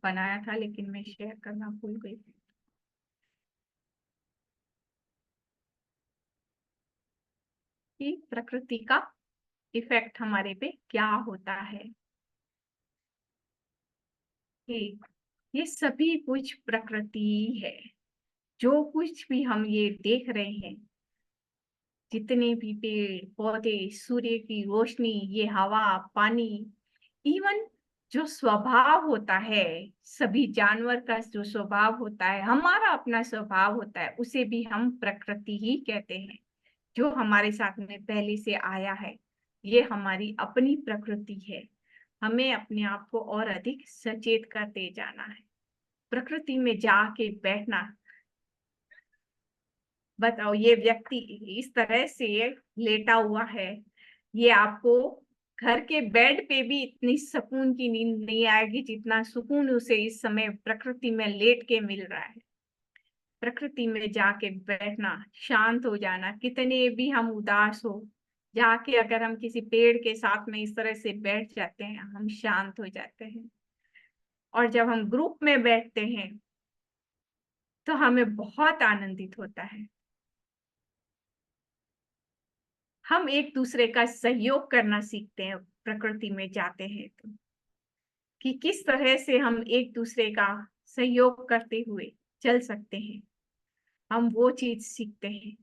[SPEAKER 2] बनाया था लेकिन मैं शेयर करना भूल गई। कि प्रकृति का इफेक्ट हमारे पे क्या होता है। कि ये सभी कुछ प्रकृति है। जो कुछ भी हम ये देख रहे हैं, जितने भी पेड़ पौधे, सूर्य की रोशनी, ये हवा, पानी, इवन जो स्वभाव होता है, सभी जानवर का जो स्वभाव होता है, हमारा अपना स्वभाव होता है, उसे भी हम प्रकृति ही कहते हैं। जो हमारे साथ में पहले से आया है, ये हमारी अपनी प्रकृति है। हमें अपने आप को और अधिक सचेत करते जाना है। प्रकृति में जाके बैठना। बताओ, ये व्यक्ति इस तरह से लेटा हुआ है, ये आपको घर के बेड पे भी इतनी सुकून की नींद नहीं आएगी जितना सुकून उसे इस समय प्रकृति में लेट के मिल रहा है। प्रकृति में जाके बैठना, शांत हो जाना। कितने भी हम उदास हो, जाके अगर हम किसी पेड़ के साथ में इस तरह से बैठ जाते हैं, हम शांत हो जाते हैं। और जब हम ग्रुप में बैठते हैं तो हमें बहुत आनंदित होता है। हम एक दूसरे का सहयोग करना सीखते हैं प्रकृति में जाते हैं तो, कि किस तरह से हम एक दूसरे का सहयोग करते हुए चल सकते हैं। हम वो चीज सीखते हैं।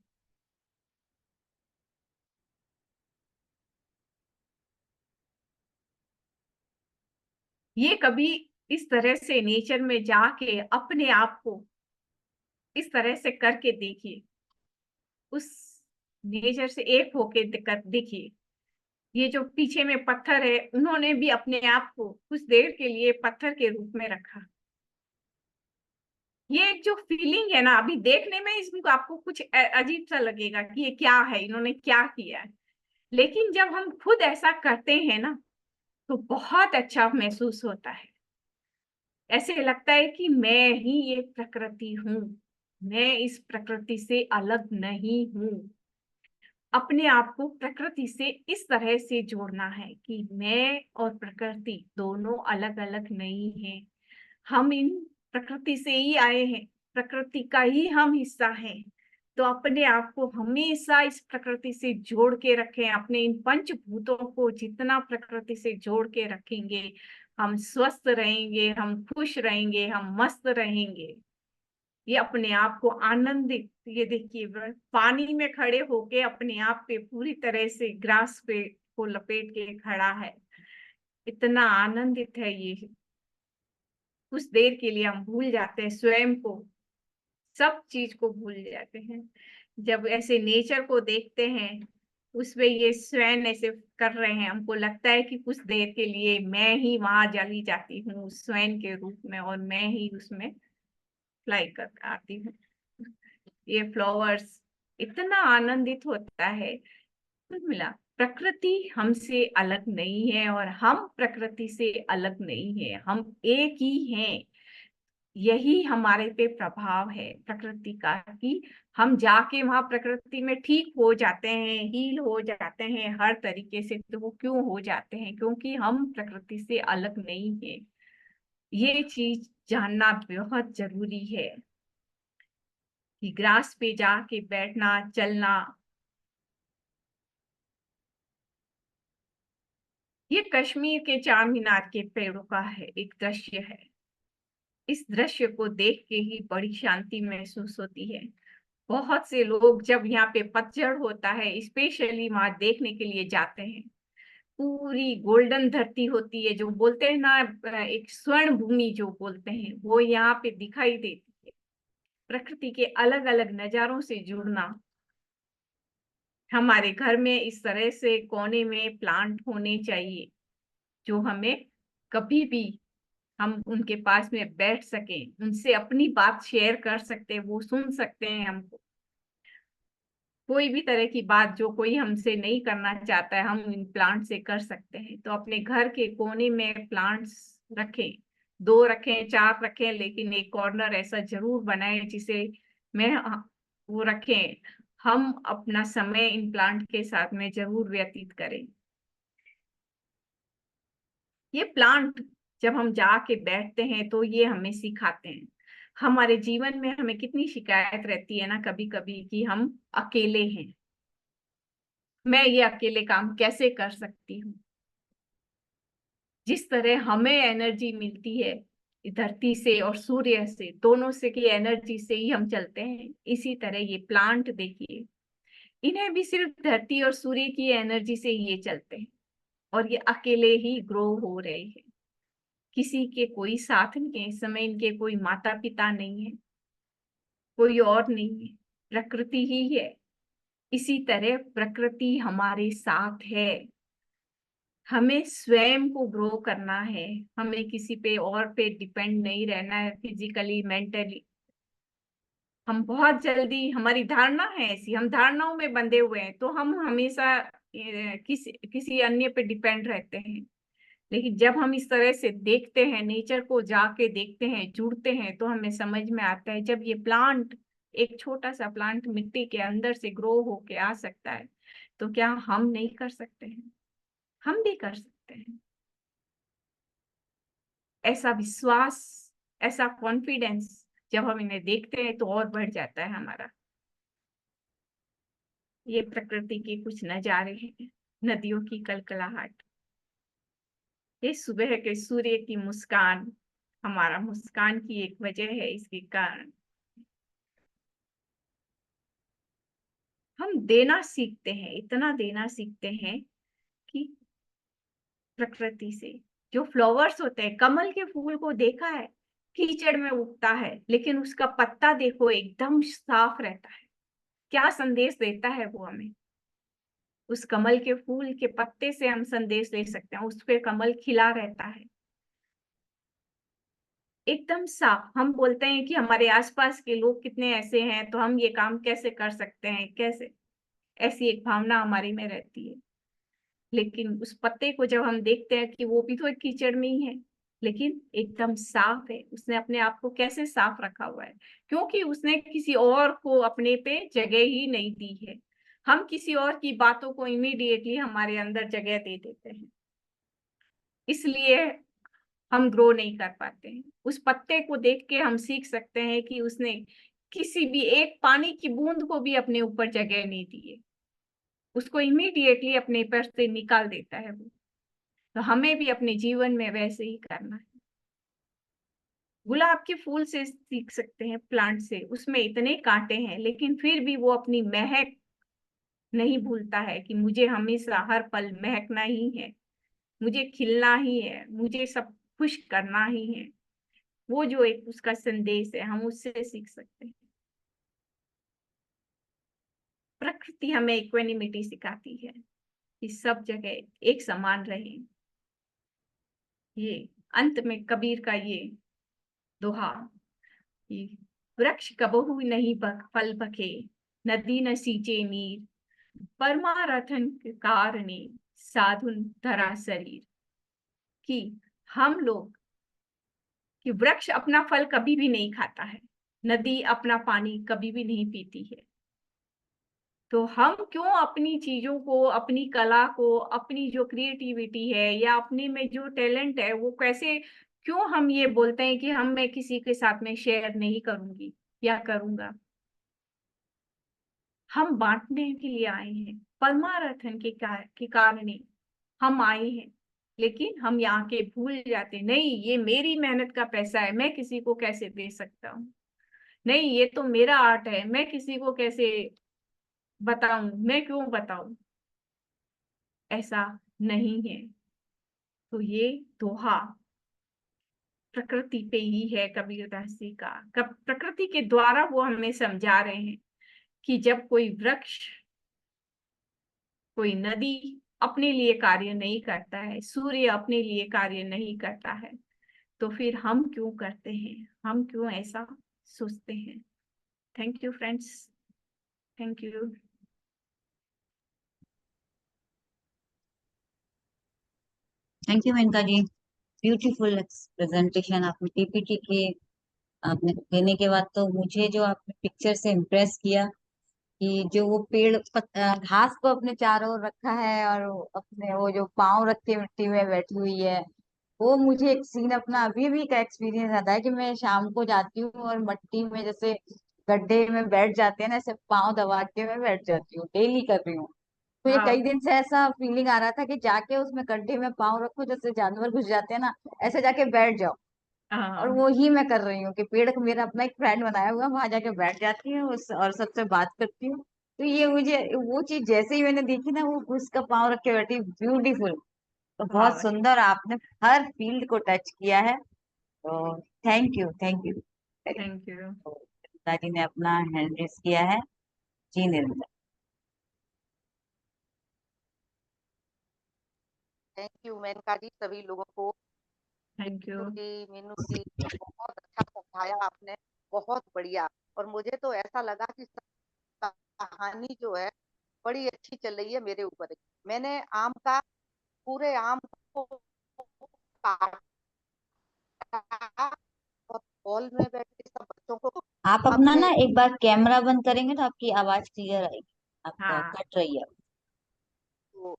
[SPEAKER 2] ये कभी इस तरह से नेचर में जाके अपने आप को इस तरह से करके देखिए, उस नेचर से एक होके देखिए। ये जो पीछे में पत्थर है, उन्होंने भी अपने आप को कुछ देर के लिए पत्थर के रूप में रखा। ये एक जो फीलिंग है ना, अभी देखने में इसमें आपको कुछ अजीब सा लगेगा कि ये क्या है, इन्होंने क्या किया है। लेकिन जब हम खुद ऐसा करते हैं ना, तो बहुत अच्छा महसूस होता है। ऐसे लगता है कि मैं ही ये प्रकृति हूँ, मैं इस प्रकृति से अलग नहीं हूँ। अपने आप को प्रकृति से इस तरह से जोड़ना है कि मैं और प्रकृति दोनों अलग अलग नहीं हैं। हम इन प्रकृति से ही आए हैं, प्रकृति का ही हम हिस्सा हैं। तो अपने आप को हमेशा इस प्रकृति से जोड़ के रखें। अपने इन पंचभूतों को जितना प्रकृति से जोड़ के रखेंगे, हम स्वस्थ रहेंगे, हम खुश रहेंगे, हम मस्त रहेंगे। ये अपने आप को आनंदित, ये देखिए पानी में खड़े होके अपने आप पे पूरी तरह से ग्रास पे को लपेट के खड़ा है। इतना आनंदित है ये। कुछ देर के लिए हम भूल जाते हैं स्वयं को, सब चीज को भूल जाते हैं। जब ऐसे नेचर को देखते हैं, उसमें ये स्वयं ऐसे कर रहे हैं, हमको लगता है कि कुछ देर के लिए मैं ही वहां चली जाती हूँ स्वयं के रूप में, और मैं ही उसमें फ्लाई कर आती हूँ। ये फ्लावर्स, इतना आनंदित होता है। कुल मिला, प्रकृति हमसे अलग नहीं है और हम प्रकृति से अलग नहीं है, हम एक ही हैं। यही हमारे पे प्रभाव है प्रकृति का, कि हम जाके वहां प्रकृति में ठीक हो जाते हैं, हील हो जाते हैं हर तरीके से। तो वो क्यों हो जाते हैं? क्योंकि हम प्रकृति से अलग नहीं है। ये चीज जानना बहुत जरूरी है कि ग्रास पे जाके बैठना, चलना, ये कश्मीर के चार मीनार के पेड़ों का है एक दृश्य है। इस दृश्य को देख के ही बड़ी शांति महसूस होती है। बहुत से लोग जब यहाँ पे पतझड़ होता है, स्पेशली वहां देखने के लिए जाते हैं। पूरी गोल्डन धरती होती है, जो बोलते हैं ना, एक स्वर्ण भूमि जो बोलते हैं, वो यहाँ पे दिखाई देती है। प्रकृति के अलग अलग नजारों से जुड़ना। हमारे घर में इस तरह से कोने में प्लांट होने चाहिए, जो हमें कभी भी हम उनके पास में बैठ सकें, उनसे अपनी बात शेयर कर सकते हैं, वो सुन सकते हैं हमको। कोई भी तरह की बात जो कोई हमसे नहीं करना चाहता है, हम इन प्लांट से कर सकते हैं। तो अपने घर के कोने में प्लांट्स रखें, 2 रखें, 4 रखें, लेकिन एक कॉर्नर ऐसा जरूर बनाएं जिसे मैं वो रखें। हम अपना समय इन प्लांट के साथ में जरूर व्यतीत करें। ये प्लांट जब हम जाके बैठते हैं तो ये हमें सिखाते हैं। हमारे जीवन में हमें कितनी शिकायत रहती है ना कभी कभी, कि हम अकेले हैं, मैं ये अकेले काम कैसे कर सकती हूँ। जिस तरह हमें एनर्जी मिलती है धरती से और सूर्य से, दोनों से की एनर्जी से ही हम चलते हैं, इसी तरह ये प्लांट देखिए, इन्हें भी सिर्फ धरती और सूर्य की एनर्जी से ये चलते हैं, और ये अकेले ही ग्रो हो रहे हैं। किसी के कोई साथ नहीं है इस समय, इनके कोई माता पिता नहीं है, कोई और नहीं है, प्रकृति ही है। इसी तरह प्रकृति हमारे साथ है। हमें स्वयं को ग्रो करना है, हमें किसी पे और पे डिपेंड नहीं रहना है, फिजिकली मेंटली। हम बहुत जल्दी, हमारी धारणा है ऐसी, हम धारणाओं में बंधे हुए हैं, तो हम हमेशा किसी अन्य पे डिपेंड रहते हैं। लेकिन जब हम इस तरह से देखते हैं, नेचर को जाके देखते हैं, जुड़ते हैं, तो हमें समझ में आता है, जब ये प्लांट, एक छोटा सा प्लांट मिट्टी के अंदर से ग्रो होके आ सकता है, तो क्या हम नहीं कर सकते हैं? हम भी कर सकते हैं। ऐसा विश्वास, ऐसा कॉन्फिडेंस जब हम इन्हें देखते हैं तो और बढ़ जाता है हमारा। ये प्रकृति के कुछ नजारे हैं, नदियों की कलकलाहट, ये सुबह के सूर्य की मुस्कान, हमारा मुस्कान की एक वजह है इसके कारण। हम देना सीखते हैं, इतना देना सीखते हैं कि प्रकृति से, जो फ्लावर्स होते हैं, कमल के फूल को देखा है, कीचड़ में उगता है, लेकिन उसका पत्ता देखो एकदम साफ रहता है। क्या संदेश देता है वो हमें? उस कमल के फूल के पत्ते से हम संदेश ले सकते हैं, उस पे कमल खिला रहता है एकदम साफ। हम बोलते हैं कि हमारे आसपास के लोग कितने ऐसे हैं, तो हम ये काम कैसे कर सकते हैं, कैसे, ऐसी एक भावना हमारी में रहती है। लेकिन उस पत्ते को जब हम देखते हैं कि वो भी तो एक कीचड़ में ही है, लेकिन एकदम साफ है। उसने अपने आप को कैसे साफ रखा हुआ है? क्योंकि उसने किसी और को अपने पे जगह ही नहीं दी है। हम किसी और की बातों को इमीडिएटली हमारे अंदर जगह दे देते हैं, इसलिए हम ग्रो नहीं कर पाते हैं। उस पत्ते को देख के हम सीख सकते हैं कि उसने किसी भी एक पानी की बूंद को भी अपने ऊपर जगह नहीं दी है, उसको इमीडिएटली अपने पर से निकाल देता है वो। तो हमें भी अपने जीवन में वैसे ही करना है। गुलाब के फूल से सीख सकते हैं, प्लांट से। उसमें इतने कांटे हैं, लेकिन फिर भी वो अपनी महक नहीं भूलता है कि मुझे हमेशा हर पल महकना ही है, मुझे खिलना ही है, मुझे सब खुश करना ही है। वो जो एक उसका संदेश है, हम उससे सीख सकते हैं। प्रकृति हमें इक्वेनिमिटी सिखाती है कि सब जगह एक समान रहे। ये अंत में कबीर का ये दोहा कि वृक्ष कबहु नहीं फल बखे, नदी न सींचे नीर, परमारथन के कारणे साधुन धरा शरीर। कि हम लोग, कि वृक्ष अपना फल कभी भी नहीं खाता है, नदी अपना पानी कभी भी नहीं पीती है, तो हम क्यों अपनी चीजों को, अपनी कला को, अपनी जो क्रिएटिविटी है या अपने में जो टैलेंट है, वो कैसे, क्यों हम ये बोलते हैं कि मैं किसी के साथ में शेयर नहीं करूंगी या करूंगा? हम बांटने के लिए आए हैं, परमारथन के कारण हम आए हैं। लेकिन हम यहाँ के भूल जाते हैं, नहीं ये मेरी मेहनत का पैसा है, मैं किसी को कैसे दे सकता हूँ? नहीं ये तो मेरा आर्ट है, मैं किसी को कैसे बताऊं, मैं क्यों बताऊं? ऐसा नहीं है। तो ये दोहा प्रकृति पे ही है कबीरदास जी का। प्रकृति के द्वारा वो हमें समझा रहे हैं कि जब कोई वृक्ष, कोई नदी अपने लिए कार्य नहीं करता है, सूर्य अपने लिए कार्य नहीं करता है, तो फिर हम क्यों करते हैं? हम क्यों ऐसा सोचते हैं? Thank you friends, thank you.
[SPEAKER 1] Thank you Menka ji, beautiful presentation आपने पीपीटी के आपने देने के बाद। तो मुझे जो आपने पिक्चर से इम्प्रेस किया कि जो वो घास को अपने चारों ओर रखा है और वो अपने वो जो पाँव रख के मिट्टी में बैठी हुई है, वो मुझे एक सीन अपना अभी भी का एक्सपीरियंस आता है कि मैं शाम को जाती हूँ और मट्टी में जैसे गड्ढे में बैठ जाते हैं ना, ऐसे पाँव दबा के मैं बैठ जाती हूँ, डेली कर रही हूँ। तो ये कई
[SPEAKER 2] हाँ
[SPEAKER 1] दिन से ऐसा फीलिंग आ रहा था कि जाके उसमें गड्ढे में पाँव रखो, जैसे जानवर घुस जाते हैं ना, ऐसे जाके बैठ जाओ। और
[SPEAKER 2] हाँ
[SPEAKER 1] वो ही मैं कर रही हूँ कि पेड़ को मेरा अपना एक फ्रेंड बनाया हुआ है, वहां जाके बैठ जाती हूँ उस और सबसे बात करती हूँ। तो ये मुझे वो चीज जैसे ही मैंने देखी ना, वो उसका पाँव रख के बैठी, ब्यूटीफुल। तो बहुत
[SPEAKER 2] हाँ।
[SPEAKER 1] सुंदर, आपने हर फील्ड को टच किया है। तो thank you, thank you.
[SPEAKER 2] Thank you.
[SPEAKER 1] दादी ने अपना हैंड रेस किया है। जी निर्मला।
[SPEAKER 4] थैंक यू मेनका जी, सभी लोगों को।
[SPEAKER 2] Thank you.
[SPEAKER 4] बिट्टू जी, मीनू जी, बहुत अच्छा समझाया आपने, बहुत बढ़िया। और मुझे तो ऐसा लगा कि कहानी जो है बड़ी अच्छी चल रही है मेरे ऊपर। मैंने आम का, पूरे आम को काटा और हॉल में बैठ के सब बच्चों को
[SPEAKER 1] आप अपना
[SPEAKER 4] अपने
[SPEAKER 1] ना एक बार कैमरा बंद करेंगे तो आपकी आवाज क्लियर आएगी। आपका
[SPEAKER 2] हाँ
[SPEAKER 1] कट रही है।
[SPEAKER 4] तो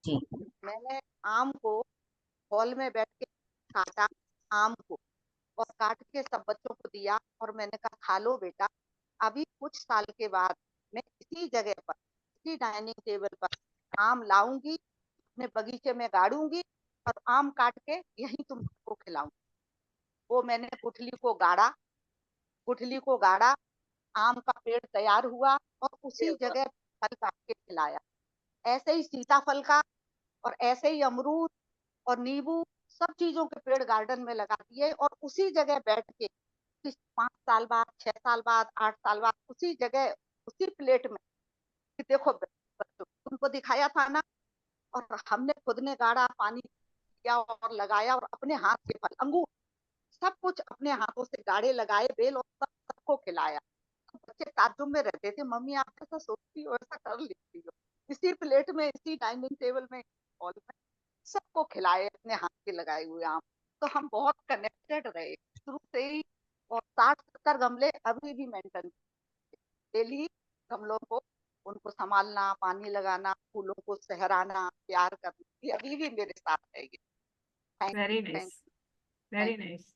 [SPEAKER 1] जी।
[SPEAKER 4] मैंने आम को हॉल में बैठ के काटा, आम को, और काट के सब बच्चों को दिया और मैंने कहा खा लो बेटा। अभी कुछ साल के बाद मैं इसी जगह पर, इसी डाइनिंग टेबल पर आम लाऊंगी, अपने बगीचे में गाड़ूंगी और आम काट के यहीं तुम सबको खिलाऊंगी। वो मैंने गुठली को गाड़ा, आम का पेड़ तैयार हुआ और उसी जगह फल काट के खिलाया। ऐसे ही सीताफल का और ऐसे ही अमरूद और नींबू, सब चीजों के पेड़ गार्डन में लगा दिए और उसी जगह बैठ के 5 साल बाद, 6 साल बाद, 8 साल बाद उसी जगह, उसी प्लेट में, कि देखो बच्चों तुमको दिखाया था ना, और हमने खुद ने गाड़ा, पानी दिया और लगाया और अपने हाथ से फल, अंगूर, सब कुछ अपने हाथों से गाड़े, लगाए, बेल, और सबको खिलाया। तो बच्चे ताज्जुब में रहते थे, मम्मी आप ऐसा सोचती हो, ऐसा कर लेती हो। इसी प्लेट में, इसी डाइनिंग टेबल में, हॉल में सबको खिलाए अपने हाथ के लगाए हुए आम। तो हम बहुत कनेक्टेड रहे शुरू से ही। और 60-70 गमले अभी भी मेंटेन डेली, गमलों को, उनको संभालना, पानी लगाना, फूलों को सहराना, प्यार करना, ये अभी भी मेरे साथ है ये। Thank
[SPEAKER 2] very
[SPEAKER 4] you, thank
[SPEAKER 2] nice, very
[SPEAKER 4] you.
[SPEAKER 2] Nice.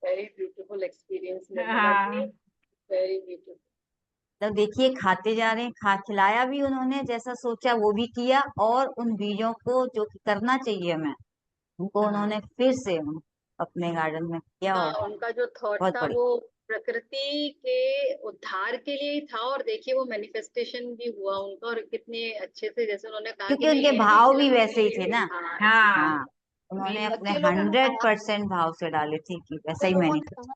[SPEAKER 3] Very beautiful experience Nirmala
[SPEAKER 2] हाँ,
[SPEAKER 3] जी, वेरी ब्यूटीफुल।
[SPEAKER 1] तब देखिए खाते जा रहे हैं, खिलाया भी उन्होंने, जैसा सोचा वो भी किया, और उन बीजों को जो कि करना चाहिए हमें, उनको
[SPEAKER 2] हाँ,
[SPEAKER 1] उन्होंने फिर से अपने गार्डन में किया,
[SPEAKER 3] हाँ,
[SPEAKER 1] और
[SPEAKER 3] उनका जो थॉट
[SPEAKER 1] बहुत
[SPEAKER 3] था
[SPEAKER 1] बढ़िया।
[SPEAKER 3] वो प्रकृति के उद्धार के लिए ही था, और देखिए वो मैनिफेस्टेशन भी हुआ उनका, और कितने अच्छे से, जैसे उन्होंने कहा कि
[SPEAKER 1] क्योंकि
[SPEAKER 3] मैं
[SPEAKER 1] उनके
[SPEAKER 3] यही
[SPEAKER 1] भाव भी वैसे ही थे
[SPEAKER 3] खिलाऊंगी।
[SPEAKER 1] ना।
[SPEAKER 3] हाँ,
[SPEAKER 2] हाँ,
[SPEAKER 1] हाँ, उन्होंने अपने
[SPEAKER 4] बच्चे लोगों ने कहा,
[SPEAKER 1] 100% भाव से डाले थे कि वैसा
[SPEAKER 4] बच्चे
[SPEAKER 1] ही
[SPEAKER 4] लोगों ने
[SPEAKER 1] मैनिफेस्ट।
[SPEAKER 4] कहा,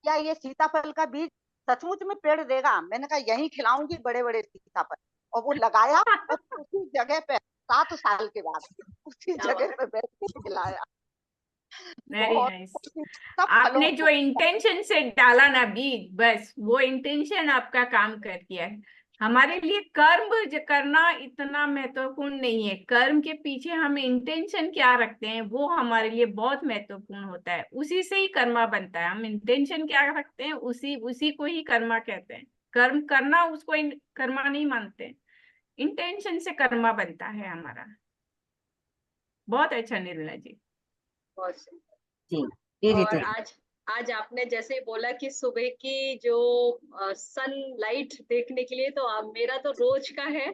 [SPEAKER 4] क्या ये सीताफल का बीज सचमुच में पेड़ देगा? मैंने कहा यहीं खिलाऊंगी बड़े बड़े सीताफल। और वो लगाया, और उसी जगह पे 7 साल के बाद उसी
[SPEAKER 3] क्या
[SPEAKER 4] जगह
[SPEAKER 3] बात।
[SPEAKER 4] पे बैठ के खिलाया।
[SPEAKER 2] वेरी
[SPEAKER 4] बहुत
[SPEAKER 2] नाइस।
[SPEAKER 4] खुशी, सब फलों
[SPEAKER 2] आपने जो
[SPEAKER 4] को।
[SPEAKER 2] इंटेंशन से डाला ना बीज, बस वो इंटेंशन आपका काम कर दिया है। हमारे लिए कर्म करना इतना महत्वपूर्ण नहीं है, कर्म के पीछे हम इंटेंशन क्या रखते हैं वो हमारे लिए बहुत महत्वपूर्ण होता है। उसी से ही कर्मा बनता है। हम इंटेंशन क्या रखते हैं उसी उसी को ही कर्मा कहते हैं। कर्म करना उसको कर्मा नहीं मानते, इंटेंशन से कर्मा बनता है हमारा। बहुत अच्छा निर्मला जी।
[SPEAKER 3] बहुत सुंदर।
[SPEAKER 1] जी जी
[SPEAKER 3] और
[SPEAKER 1] जी।
[SPEAKER 3] आज आज आपने जैसे बोला कि सुबह की जो सनलाइट देखने के लिए, तो मेरा तो रोज का है।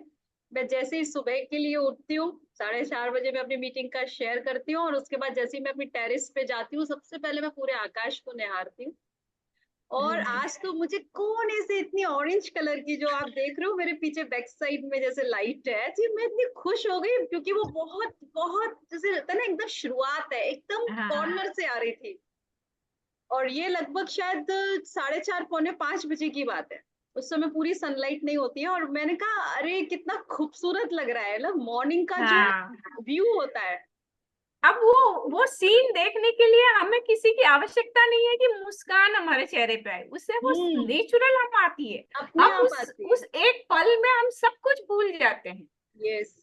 [SPEAKER 3] मैं जैसे ही सुबह के लिए उठती हूँ, 4:30 बजे मैं अपनी मीटिंग का शेयर करती हूँ, और उसके बाद जैसे ही मैं अपनी टेरेस पे जाती हूँ, सबसे पहले मैं पूरे आकाश को निहारती हूँ।
[SPEAKER 2] वेरी
[SPEAKER 3] और
[SPEAKER 2] नाइस।
[SPEAKER 3] आज तो मुझे कोने से इतनी ऑरेंज कलर की, जो आप देख रहे हो मेरे पीछे बैक साइड में जैसे लाइट है जी, मैं इतनी खुश हो गई, क्योंकि वो बहुत बहुत जैसे रहता है ना, एकदम शुरुआत है, एकदम
[SPEAKER 2] हाँ,
[SPEAKER 3] कॉर्नर से आ रही थी। और ये लगभग शायद 4:30 पौने 5 बजे की बात है। उस समय पूरी सनलाइट नहीं होती है, और मैंने कहा अरे कितना खूबसूरत लग रहा है ना, मॉर्निंग का जो
[SPEAKER 2] हाँ।
[SPEAKER 3] व्यू होता है।
[SPEAKER 2] अब वो सीन देखने के लिए हमें किसी की आवश्यकता नहीं है कि मुस्कान हमारे चेहरे पे आए, उससे वो
[SPEAKER 3] हम्म
[SPEAKER 2] नेचुरल हम आती है।
[SPEAKER 3] अपने
[SPEAKER 2] अब
[SPEAKER 3] आप
[SPEAKER 2] उस
[SPEAKER 3] आती है।
[SPEAKER 2] उस एक पल में हम सब कुछ भूल जाते हैं।
[SPEAKER 3] यस।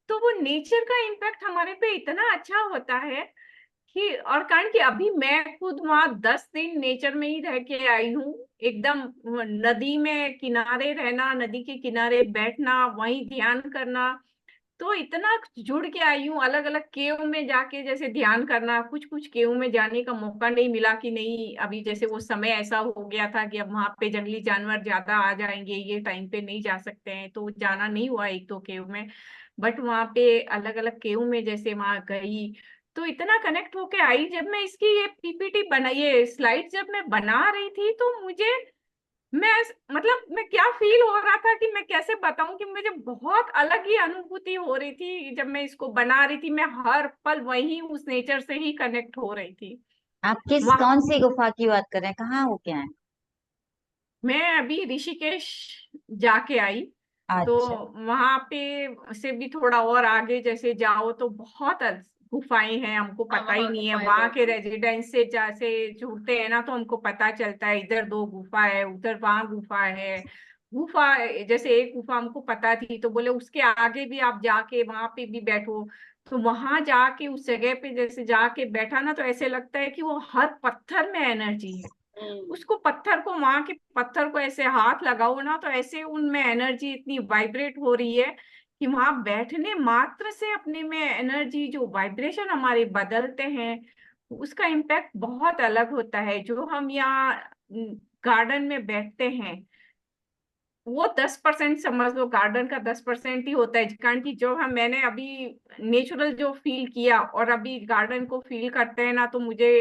[SPEAKER 2] तो वो नेचर का इम्पैक्ट हमारे पे इतना अच्छा होता है कि, और कारण कि अभी मैं खुद वहां 10 दिन नेचर में ही रह के आई हूँ। एकदम नदी में किनारे रहना, नदी के किनारे बैठना, वहीं ध्यान करना, तो इतना जुड़ के आई हूँ। अलग अलग केव में जाके जैसे ध्यान करना, कुछ कुछ केव में जाने का मौका नहीं मिला कि नहीं, अभी जैसे वो समय ऐसा हो गया था कि अब वहां पे जंगली जानवर ज्यादा आ जाएंगे, ये टाइम पे नहीं जा सकते हैं, तो जाना नहीं हुआ एक दो केव में। बट वहां पे अलग अलग केव में जैसे वहां गई, तो इतना कनेक्ट होके आई। जब मैं इसकी ये पीपीटी बना, ये स्लाइड जब मैं बना रही थी, तो मुझे, मैं मतलब मैं क्या फील हो रहा था कि मैं कैसे बताऊं, कि मुझे बहुत अलग ही अनुभूति हो रही थी जब मैं इसको बना रही थी। मैं हर पल वही उस नेचर से ही कनेक्ट हो रही थी।
[SPEAKER 1] आप किस
[SPEAKER 2] वहां
[SPEAKER 1] कौन सी गुफा की बात कर रहे हैं, कहाँ हो क्या है?
[SPEAKER 2] मैं अभी ऋषिकेश जाके आई, तो
[SPEAKER 1] अच्छा।
[SPEAKER 2] वहां पे से भी थोड़ा और आगे जैसे जाओ तो बहुत गुफाएं हैं, हमको
[SPEAKER 3] हाँ,
[SPEAKER 2] पता ही
[SPEAKER 3] वहाँ
[SPEAKER 2] नहीं है।
[SPEAKER 3] गुफाएं
[SPEAKER 2] वहां
[SPEAKER 3] बहुत
[SPEAKER 2] के
[SPEAKER 3] हैं।
[SPEAKER 2] रेजिडेंस से जैसे जुड़ते हैं ना, तो हमको पता चलता है इधर 2 गुफा है, उधर वहां गुफा है। गुफा, जैसे एक गुफा हमको पता थी, तो बोले उसके आगे भी आप जाके वहां पे भी बैठो। तो वहां जाके उस जगह पे जैसे जाके बैठा ना, तो ऐसे लगता है कि वो हर पत्थर में एनर्जी है।
[SPEAKER 3] हम्म
[SPEAKER 2] उसको पत्थर को, वहां के पत्थर को ऐसे हाथ लगाओ ना, तो ऐसे उनमें एनर्जी इतनी वाइब्रेट हो रही है कि वहां बैठने मात्र से अपने में एनर्जी, जो वाइब्रेशन हमारे बदलते हैं, उसका इम्पैक्ट बहुत अलग होता है। जो हम यहाँ गार्डन में बैठते हैं, वो 10% समझ लो, गार्डन का 10% ही होता है। कारण कि जो हम, मैंने अभी नेचुरल जो फील किया और अभी गार्डन को फील करते हैं ना, तो मुझे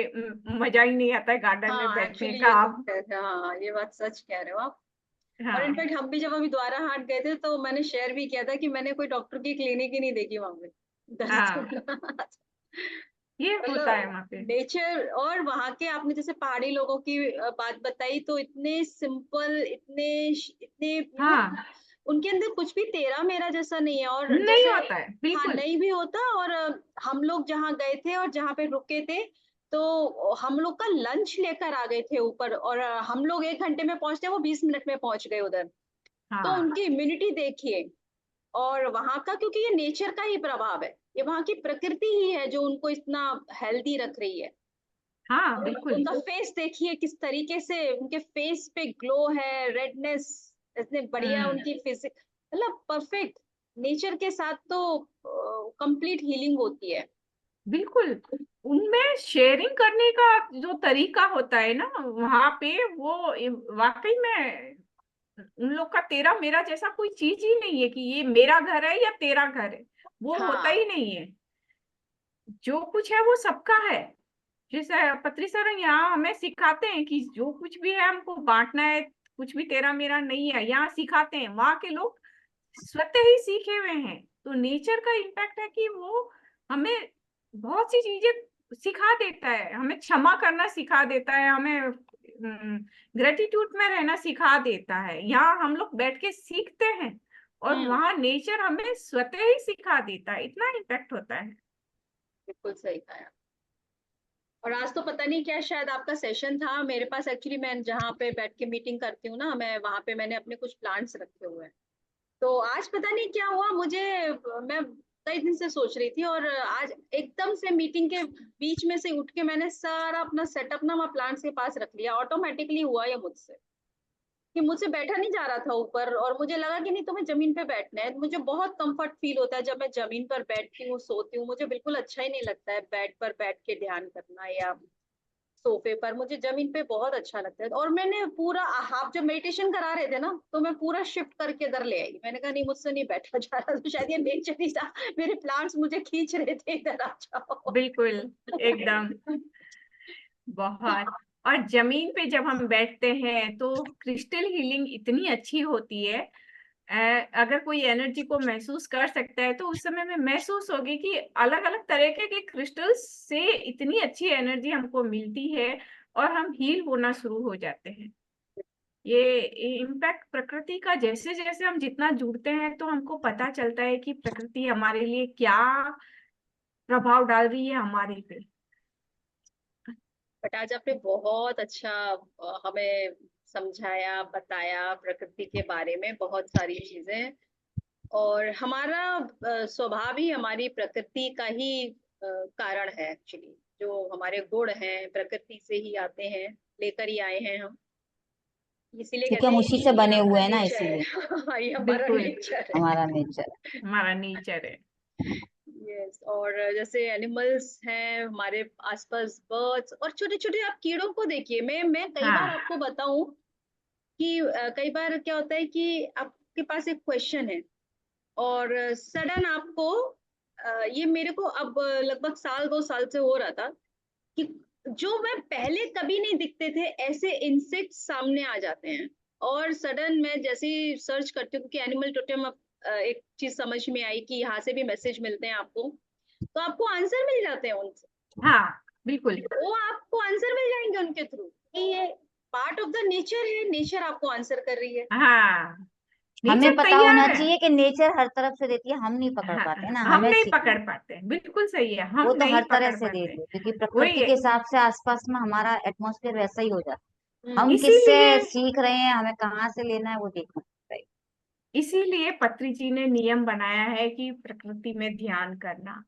[SPEAKER 2] मजा ही नहीं आता है गार्डन में
[SPEAKER 3] हाँ,
[SPEAKER 2] बैठने
[SPEAKER 3] एक्चुअली
[SPEAKER 2] का।
[SPEAKER 3] ये तो
[SPEAKER 2] अब
[SPEAKER 3] हाँ, ये बात सच कह रहे हो आप। और
[SPEAKER 2] हाँ,
[SPEAKER 3] इनफैक्ट हम भी जब अभी द्वारा हाट गए थे, तो मैंने शेयर भी किया था कि मैंने कोई डॉक्टर की क्लिनिक ही नहीं देखी वहां पे।
[SPEAKER 2] हाँ,
[SPEAKER 3] दर्द
[SPEAKER 2] ये होता है
[SPEAKER 3] मतलब
[SPEAKER 2] वहां पे।
[SPEAKER 3] नेचर। और वहां के आपने जैसे पहाड़ी लोगों की बात बताई, तो इतने सिंपल, इतने इतने
[SPEAKER 2] हाँ,
[SPEAKER 3] उनके अंदर कुछ भी तेरा मेरा जैसा नहीं है। और
[SPEAKER 2] नहीं
[SPEAKER 3] जैसे
[SPEAKER 2] होता है
[SPEAKER 3] हाँ,
[SPEAKER 2] बिल्कुल।
[SPEAKER 3] नहीं भी होता। और हम लोग जहाँ गए थे और जहाँ पे रुके थे, तो हम लोग का लंच लेकर आ गए थे ऊपर, और हम लोग 1 घंटे में पहुंचते, वो 20 मिनट में पहुंच गए उधर। तो
[SPEAKER 2] हाँ
[SPEAKER 3] उनकी इम्यूनिटी देखिए। और वहां का, क्योंकि ये नेचर का ही प्रभाव है, ये वहां की प्रकृति ही है जो उनको इतना हेल्दी रख रही है।
[SPEAKER 2] हाँ
[SPEAKER 3] और
[SPEAKER 2] बिल्कुल
[SPEAKER 3] उनका फेस देखिए किस तरीके से, उनके फेस पे ग्लो है, रेडनेस, इतने बढ़िया
[SPEAKER 2] हम्म
[SPEAKER 3] उनकी फिजिक, मतलब परफेक्ट। नेचर के साथ तो कंप्लीट हीलिंग होती है।
[SPEAKER 2] बिल्कुल। उनमें शेयरिंग करने का जो तरीका होता है ना वहां पे, वो वाकई में उन लोग का तेरा मेरा जैसा कोई चीज ही नहीं है कि ये मेरा घर है या तेरा घर है, वो होता
[SPEAKER 3] हाँ
[SPEAKER 2] ही नहीं है। जो कुछ है वो सबका है। जैसे पत्री सर यहाँ हमें सिखाते हैं कि जो कुछ भी है हमको बांटना है, कुछ भी तेरा मेरा नहीं है, यहाँ सिखाते हैं। वहां के लोग स्वतः ही सीखे हुए हैं। तो नेचर का इम्पैक्ट है कि वो हमें बहुत सी चीजें सिखा देता है, हमें क्षमा करना सिखा देता है, हमें ग्रेटिट्यूड में रहना सिखा देता है। यहाँ हम लोग बैठ के सीखते हैं और वहां नेचर हमें स्वतः ही सिखा देता है। इतना इम्पैक्ट होता है।
[SPEAKER 3] बिल्कुल सही कहा। और आज तो पता नहीं क्या, शायद आपका सेशन था मेरे पास। एक्चुअली मैं जहाँ पे बैठ के मीटिंग करती हूँ ना, मैं वहां पे मैंने अपने कुछ प्लांट्स रखे हुए हैं। तो आज पता नहीं क्या हुआ मुझे, मैं कई दिन से सोच रही थी, और आज एकदम से मीटिंग के बीच में से उठ के मैंने सारा अपना सेटअप ना वहाँ प्लांट्स के पास रख लिया। ऑटोमेटिकली हुआ ये मुझसे, कि मुझसे बैठा नहीं जा रहा था ऊपर, और मुझे लगा कि नहीं तुम्हें जमीन पे बैठना है। मुझे बहुत कंफर्ट फील होता है जब मैं जमीन पर बैठती हूँ, सोती हूँ। मुझे बिल्कुल अच्छा ही नहीं लगता है बेड पर बैठ के ध्यान करना या सोफे पर। मुझे जमीन पे बहुत अच्छा लगता है। और मैंने पूरा, आप जब मेडिटेशन करा रहे थे ना, तो मैं पूरा शिफ्ट करके इधर ले आई। मैंने कहा नहीं, मुझसे नहीं बैठा जा रहा। तो शायद ये नेचर ही था, मेरे प्लांट्स मुझे खींच रहे थे, इधर आ जाओ।
[SPEAKER 2] बिल्कुल एकदम। बहुत। और जमीन पे जब हम बैठते हैं तो क्रिस्टल हीलिंग इतनी अच्छी होती है। अगर कोई एनर्जी को महसूस कर सकता है तो उस समय में महसूस होगी कि अलग अलग तरह के क्रिस्टल्स से इतनी अच्छी एनर्जी हमको मिलती है और हम हील होना शुरू हो जाते हैं। ये इम्पैक्ट प्रकृति का, जैसे जैसे हम जितना जुड़ते हैं तो हमको पता चलता है कि प्रकृति हमारे लिए क्या प्रभाव डाल रही है हमारे पे।
[SPEAKER 3] बट आज आपने बहुत अच्छा हमें समझाया, बताया प्रकृति के बारे में बहुत सारी चीजें। और हमारा स्वभाव ही हमारी प्रकृति का ही कारण है एक्चुअली। जो हमारे गुण हैं प्रकृति से ही आते हैं, लेकर ही आए हैं हम। इसीलिए
[SPEAKER 1] क्योंकि
[SPEAKER 3] कहते
[SPEAKER 1] हम
[SPEAKER 3] हैं
[SPEAKER 1] उसी
[SPEAKER 3] कि
[SPEAKER 1] से
[SPEAKER 3] ये
[SPEAKER 1] बने
[SPEAKER 3] आपका
[SPEAKER 1] हुए हैं ना,
[SPEAKER 3] नेचर है।
[SPEAKER 1] इसीलिए
[SPEAKER 3] हाँ, ये हमारा
[SPEAKER 2] बिल्कुल
[SPEAKER 3] नेचर है।
[SPEAKER 1] हमारा नेचर।
[SPEAKER 2] हमारा नेचर है।
[SPEAKER 3] यस। और जैसे एनिमल्स हैं हमारे आसपास, बर्ड्स और छोटे छोटे आप कीड़ों को देखिए। मैं कई बार
[SPEAKER 2] हाँ
[SPEAKER 3] आपको बताऊं कि कई बार क्या होता है कि आपके पास एक क्वेश्चन है, और सडन आपको ये मेरे को अब लगभग साल 2 साल से हो रहा था कि जो मैं पहले कभी नहीं दिखते थे ऐसे इंसेक्ट सामने आ जाते हैं। और सडन मैं जैसे ही सर्च करती हूँ कि एनिमल टोटेम, एक चीज समझ में आई कि यहाँ से भी मैसेज मिलते हैं आपको, तो आपको आंसर मिल जाते हैं उनसे।
[SPEAKER 2] हाँ बिल्कुल।
[SPEAKER 3] वो आपको आंसर मिल जाएंगे उनके थ्रू, कि ये पार्ट ऑफ द नेचर है, नेचर आपको आंसर कर रही है।
[SPEAKER 2] हाँ
[SPEAKER 1] हमें
[SPEAKER 2] नेचर
[SPEAKER 1] पता होना
[SPEAKER 2] तैयार है।
[SPEAKER 1] चाहिए कि नेचर हर तरफ से देती है, हम नहीं पकड़
[SPEAKER 2] हाँ
[SPEAKER 1] पाते ना,
[SPEAKER 2] हम
[SPEAKER 1] हमें
[SPEAKER 2] नहीं
[SPEAKER 1] सीखना
[SPEAKER 2] पकड़
[SPEAKER 1] है।
[SPEAKER 2] पाते, बिल्कुल सही है,
[SPEAKER 1] वो
[SPEAKER 2] हम
[SPEAKER 1] तो
[SPEAKER 2] नहीं
[SPEAKER 1] हर तरह
[SPEAKER 2] पकड़
[SPEAKER 1] से देती
[SPEAKER 2] पाते।
[SPEAKER 1] है, क्योंकि
[SPEAKER 2] वही
[SPEAKER 1] प्रकृति के
[SPEAKER 2] है।
[SPEAKER 1] हिसाब से आसपास में हमारा एटमॉस्फेयर वैसा ही हो जाता है। हम किससे
[SPEAKER 2] इसीलिए
[SPEAKER 1] सीख रहे हैं, हमें कहाँ से लेना है, वो देखना पड़ता है।
[SPEAKER 2] इसीलिए पत्री जी ने नियम बनाया है कि प्रकृति में ध्यान करना।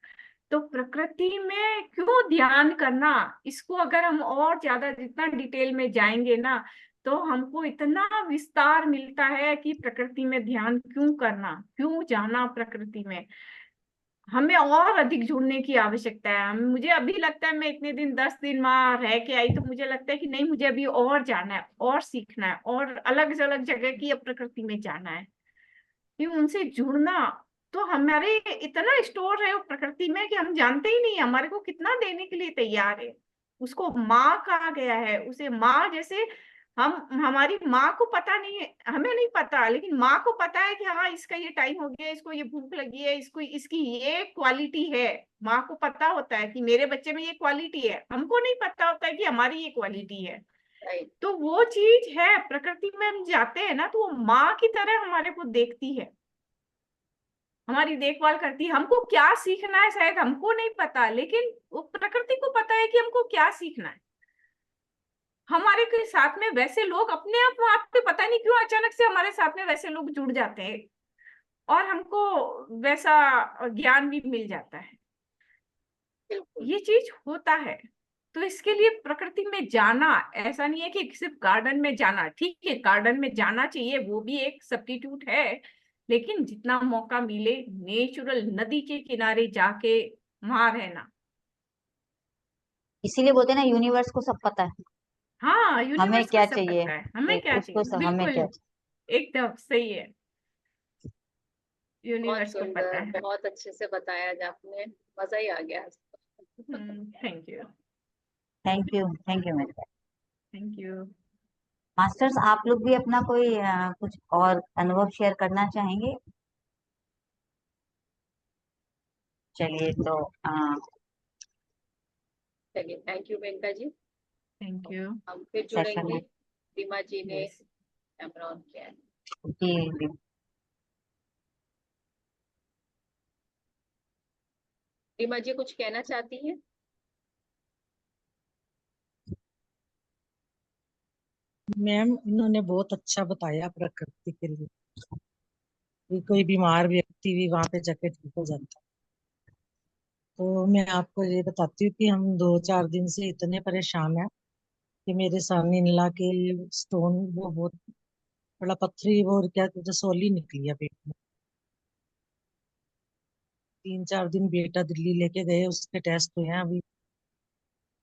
[SPEAKER 2] तो प्रकृति में क्यों ध्यान करना, इसको अगर हम और ज्यादा जितना डिटेल में जाएंगे ना तो हमको इतना विस्तार मिलता है कि प्रकृति में ध्यान क्यों करना, क्यों जाना प्रकृति में। हमें और अधिक जुड़ने की आवश्यकता है। मुझे अभी लगता है, मैं इतने दिन 10 दिन वहां रह के आई तो मुझे लगता है कि नहीं, मुझे अभी और जाना है और सीखना है और अलग अलग जगह की अब प्रकृति में जाना है, कि उनसे जुड़ना। तो हमारे इतना स्टोर है वो प्रकृति में कि हम जानते ही नहीं हमारे को कितना देने के लिए तैयार है। उसको माँ कहा गया है, उसे माँ जैसे हम, हमारी माँ को पता नहीं है, हमें नहीं पता, लेकिन माँ को पता है कि हाँ इसका ये टाइम हो गया, इसको ये भूख लगी है, इसको इसकी ये क्वालिटी है। माँ को पता होता है कि मेरे बच्चे में ये क्वालिटी है, हमको नहीं पता होता है कि हमारी ये क्वालिटी है।
[SPEAKER 3] राइट।
[SPEAKER 2] तो वो चीज है, प्रकृति में हम जाते हैं ना तो वो माँ की तरह हमारे को देखती है, हमारी देखभाल करती है। हमको क्या सीखना है शायद हमको नहीं पता, लेकिन वो प्रकृति को पता है कि हमको क्या सीखना है। हमारे के साथ में वैसे लोग अपने आप वहां पे पता नहीं क्यों अचानक से हमारे साथ में वैसे लोग जुड़ जाते हैं और हमको वैसा ज्ञान भी मिल जाता है।
[SPEAKER 3] बिल्कुल।
[SPEAKER 2] ये चीज होता है। तो इसके लिए प्रकृति में जाना, ऐसा नहीं है कि सिर्फ गार्डन में जाना, ठीक है गार्डन में जाना चाहिए, वो भी एक सब्स्टिट्यूट है, लेकिन जितना मौका मिले नेचुरल नदी के किनारे जाके वहां रहना।
[SPEAKER 1] इसीलिए बोलते हैं ना, यूनिवर्स को सब पता है
[SPEAKER 2] हाँ,
[SPEAKER 1] हमें
[SPEAKER 2] यूनिवर्स को
[SPEAKER 1] क्या
[SPEAKER 2] सब
[SPEAKER 1] चाहिए।
[SPEAKER 2] पता है हमें क्या
[SPEAKER 1] उसको
[SPEAKER 2] चाहिए,
[SPEAKER 1] हमें
[SPEAKER 2] बिल्कुल
[SPEAKER 1] क्या चाहिए।
[SPEAKER 2] एकदम सही है,
[SPEAKER 3] बहुत
[SPEAKER 2] यूनिवर्स को पता
[SPEAKER 3] सुंदर,
[SPEAKER 2] है।
[SPEAKER 3] बहुत अच्छे से बताया आज आपने, मजा ही आ गया आज तो।
[SPEAKER 2] Thank you.
[SPEAKER 1] Thank you, thank you मेरे
[SPEAKER 2] थैंक यू।
[SPEAKER 1] मास्टर्स। आप लोग भी अपना कोई कुछ और अनुभव शेयर करना चाहेंगे? चलिए तो
[SPEAKER 3] चलिए, thank you Menka ji.
[SPEAKER 2] Thank you.
[SPEAKER 3] हम फिर
[SPEAKER 1] सेशन
[SPEAKER 3] जुड़ेंगे।
[SPEAKER 1] में
[SPEAKER 3] रीमा जी ने
[SPEAKER 2] यस।
[SPEAKER 3] कैमरा ऑन किया है।
[SPEAKER 1] जी
[SPEAKER 3] रीमा जी कुछ कहना चाहती हैं?
[SPEAKER 5] मैम, इन्होंने बहुत अच्छा बताया प्रकृति के लिए कि कोई बीमार व्यक्ति भी वहां पे जाके ठीक हो जाता है। तो मैं आपको ये बताती हूँ कि हम 2-4 दिन से इतने परेशान हैं कि मेरे सामने नीला के स्टोन, वो बहुत बड़ा पत्थरी, वो क्या रसौली निकली है पेट में। 3-4 दिन बेटा दिल्ली लेके गए, उसके टेस्ट हुए हैं अभी।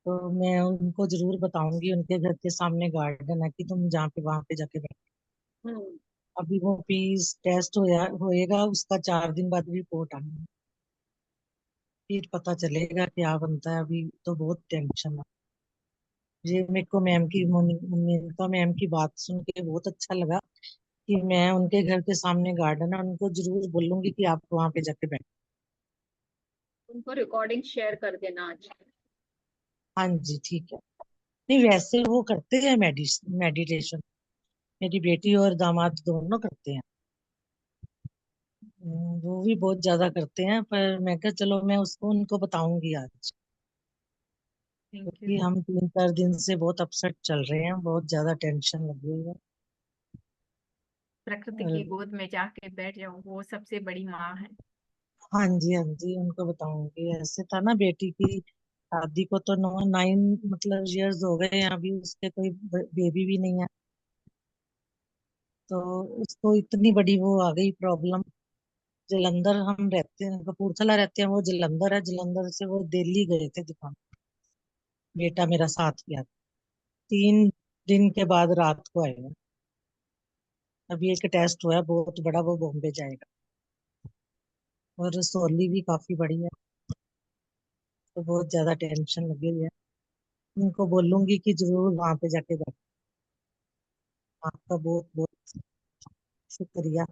[SPEAKER 5] तो मैं उनको जरूर बताऊंगी, उनके घर के सामने गार्डन है, कि तुम जहाँ पे वहां पे जाके बैठो।
[SPEAKER 3] हम्म।
[SPEAKER 5] अभी वो पीस टेस्ट होएगा, उसका 4 दिन बाद रिपोर्ट आनी है, फिर पता चलेगा क्या बनता है। अभी तो बहुत टेंशन है। ये मेरे को मैम की, मोनिका मैम की बात सुन के बहुत अच्छा लगा कि मैं उनके घर के सामने गार्डन है, उनको जरूर बोलूंगी कि आप वहां पे जाके बैठो।
[SPEAKER 3] उनको रिकॉर्डिंग शेयर कर देना आज।
[SPEAKER 5] हाँ जी, ठीक है। नहीं, वैसे वो करते हैं मेडिटेशन, मेरी बेटी और दामाद दोनों करते हैं। वो भी बहुत ज्यादा करते हैं, पर मैं कहा चलो मैं उसको उनको बताऊंगी आज,
[SPEAKER 2] थैंक
[SPEAKER 5] क्योंकि
[SPEAKER 2] यू।
[SPEAKER 5] हम 3-4 दिन से बहुत अपसेट चल रहे हैं, बहुत ज्यादा टेंशन लगी हुई है।
[SPEAKER 2] प्रकृति की
[SPEAKER 5] और
[SPEAKER 2] गोद में जाके बैठ जाओ, वो सबसे बड़ी माँ है।
[SPEAKER 5] हाँ जी, हाँ जी, उनको बताऊंगी। ऐसे था ना, बेटी की शादी को तो 9 मतलब इयर्स हो गए हैं, अभी उसके कोई बेबी भी नहीं है। तो उसको इतनी बड़ी वो आ गई प्रॉब्लम। जलंधर हम रहते हैं, कपूरथला रहते हैं, वो जलंधर है, जलंधर से वो दिल्ली गए थे दिखाने। बेटा मेरा साथ गया। 3 दिन के बाद रात को आएगा। अभी एक टेस्ट हुआ है बहुत बड़ा, वो बॉम्बे जाएगा। और रसौली भी काफी बड़ी है, तो बहुत ज्यादा टेंशन लगी हुई है। उनको बोलूंगी कि जरूर वहां पे जाके बैठ। आपका बहुत बहुत शुक्रिया।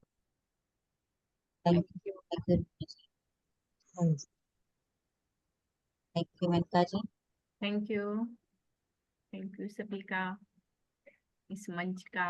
[SPEAKER 1] Thank
[SPEAKER 3] thank you.
[SPEAKER 1] यू,
[SPEAKER 5] हाँ जी।
[SPEAKER 1] Thank you Menka ji.
[SPEAKER 2] Thank you. Thank you सभी का, इस मंच का